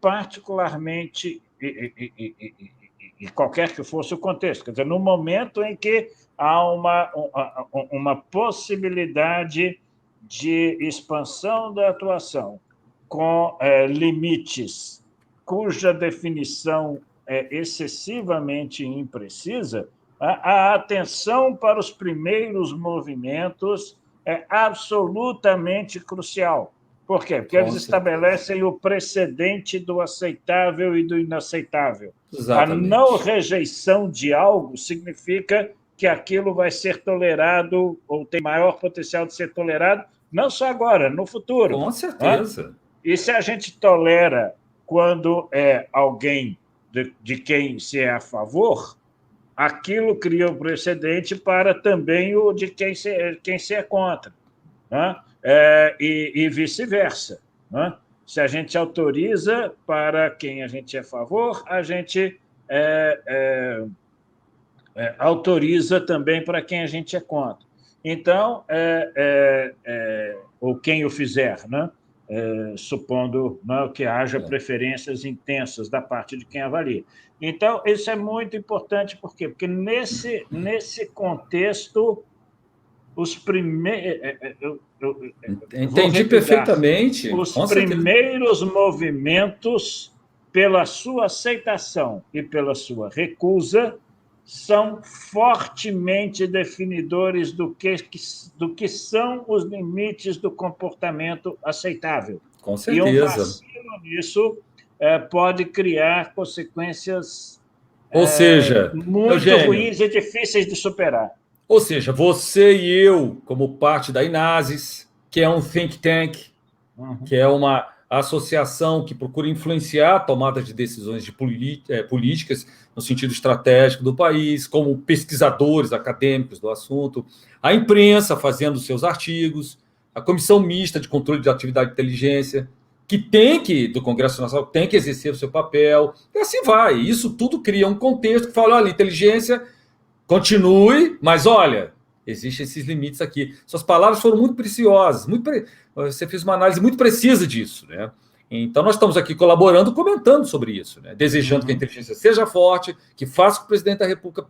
particularmente, e qualquer que fosse o contexto, quer dizer, no momento em que há uma possibilidade de expansão da atuação com limites cuja definição é excessivamente imprecisa, a atenção para os primeiros movimentos é absolutamente crucial. Por quê? Porque eles estabelecem o precedente do aceitável e do inaceitável. Exatamente. A não rejeição de algo significa que aquilo vai ser tolerado ou tem maior potencial de ser tolerado, não só agora, no futuro. Com certeza. E se a gente tolera quando é alguém de quem se é a favor, aquilo cria um precedente para também o de quem se é contra. E vice-versa. Se a gente autoriza para quem a gente é a favor, a gente autoriza também para quem a gente é contra. Então, ou quem o fizer, né? supondo não, que haja preferências intensas da parte de quem avalia. Então, isso é muito importante, por quê? Porque nesse contexto, os primeiros... Entendi perfeitamente, os com certeza. primeiros movimentos, pela sua aceitação e pela sua recusa, são fortemente definidores do que são os limites do comportamento aceitável. Com certeza. E um vacilo nisso pode criar consequências Ou seja, muito Eugênio, ruins e difíceis de superar. Ou seja, você e eu, como parte da INASES, que é um think tank, que é uma associação que procura influenciar a tomada de decisões políticas no sentido estratégico do país, como pesquisadores acadêmicos do assunto, a imprensa fazendo seus artigos, a Comissão Mista de Controle de Atividade de Inteligência, do Congresso Nacional, tem que exercer o seu papel, e assim vai. Isso tudo cria um contexto que fala, olha, inteligência, continue, mas olha, existem esses limites aqui. Suas palavras foram muito preciosas, você fez uma análise muito precisa disso, né? Então, nós estamos aqui colaborando, comentando sobre isso, né? Desejando que a inteligência seja forte, que faça o que o presidente da República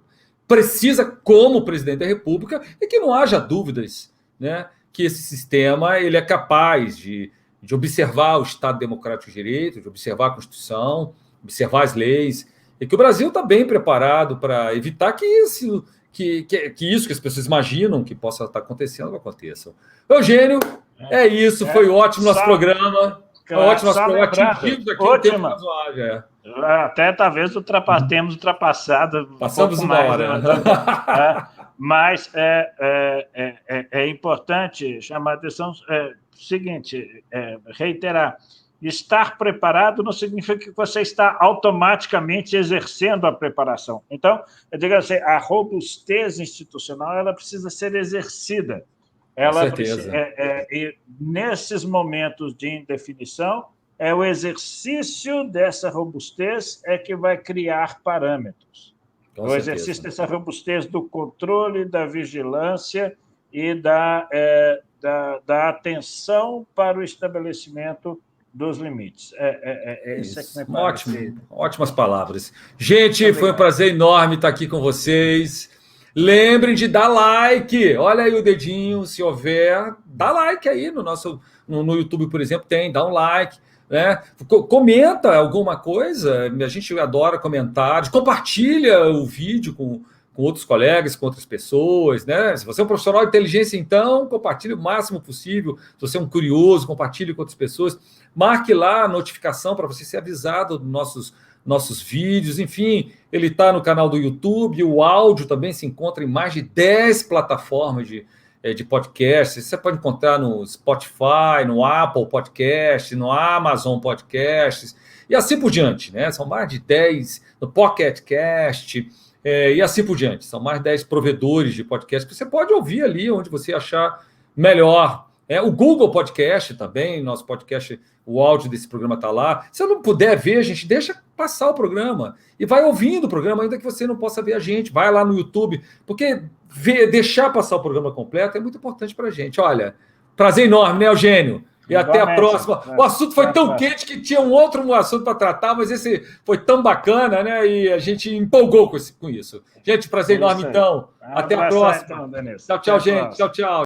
precisa como presidente da República e que não haja dúvidas, né? Que esse sistema ele é capaz de observar o Estado Democrático de Direito, de observar a Constituição, observar as leis, e que o Brasil está bem preparado para evitar que isso que as pessoas imaginam que possa estar acontecendo, aconteça. Eugênio, é isso, foi ótimo nosso programa. Ótimo, atingimos aqui o tempo razoável. Até talvez temos ultrapassado. Passamos uma hora. Mas é importante chamar a atenção. Seguinte, reiterar. Estar preparado não significa que você está automaticamente exercendo a preparação. Então, eu digo assim, a robustez institucional ela precisa ser exercida. Com certeza. E nesses momentos de indefinição, o exercício dessa robustez que vai criar parâmetros. O exercício dessa robustez do controle, da vigilância e da atenção para o estabelecimento dos limites. Isso que me parece. Ótimas palavras. Gente, foi um prazer enorme estar aqui com vocês. Lembrem de dar like. Olha aí o dedinho, se houver, dá like aí no YouTube, por exemplo, dá um like, né? Comenta alguma coisa, a gente adora comentários, compartilha o vídeo com outros colegas, com outras pessoas, né? Se você é um profissional de inteligência, então, compartilhe o máximo possível. Se você é um curioso, compartilhe com outras pessoas. Marque lá a notificação para você ser avisado dos nossos vídeos. Enfim, ele está no canal do YouTube. O áudio também se encontra em mais de 10 plataformas de podcast. Você pode encontrar no Spotify, no Apple Podcast, no Amazon Podcasts e assim por diante, né? São mais de 10 no Pocket Cast. E assim por diante. São mais de 10 provedores de podcast que você pode ouvir ali onde você achar melhor. O Google Podcast também, nosso podcast, o áudio desse programa está lá. Se eu não puder ver, a gente deixa passar o programa e vai ouvindo o programa, ainda que você não possa ver a gente. Vai lá no YouTube, porque deixar passar o programa completo é muito importante para a gente. Olha, prazer enorme, né, Eugênio? E até a próxima. O assunto foi tão quente que tinha um outro assunto para tratar, mas esse foi tão bacana, né? E a gente empolgou com isso. Gente, prazer enorme, então. Até a próxima. Tchau, gente. Tchau.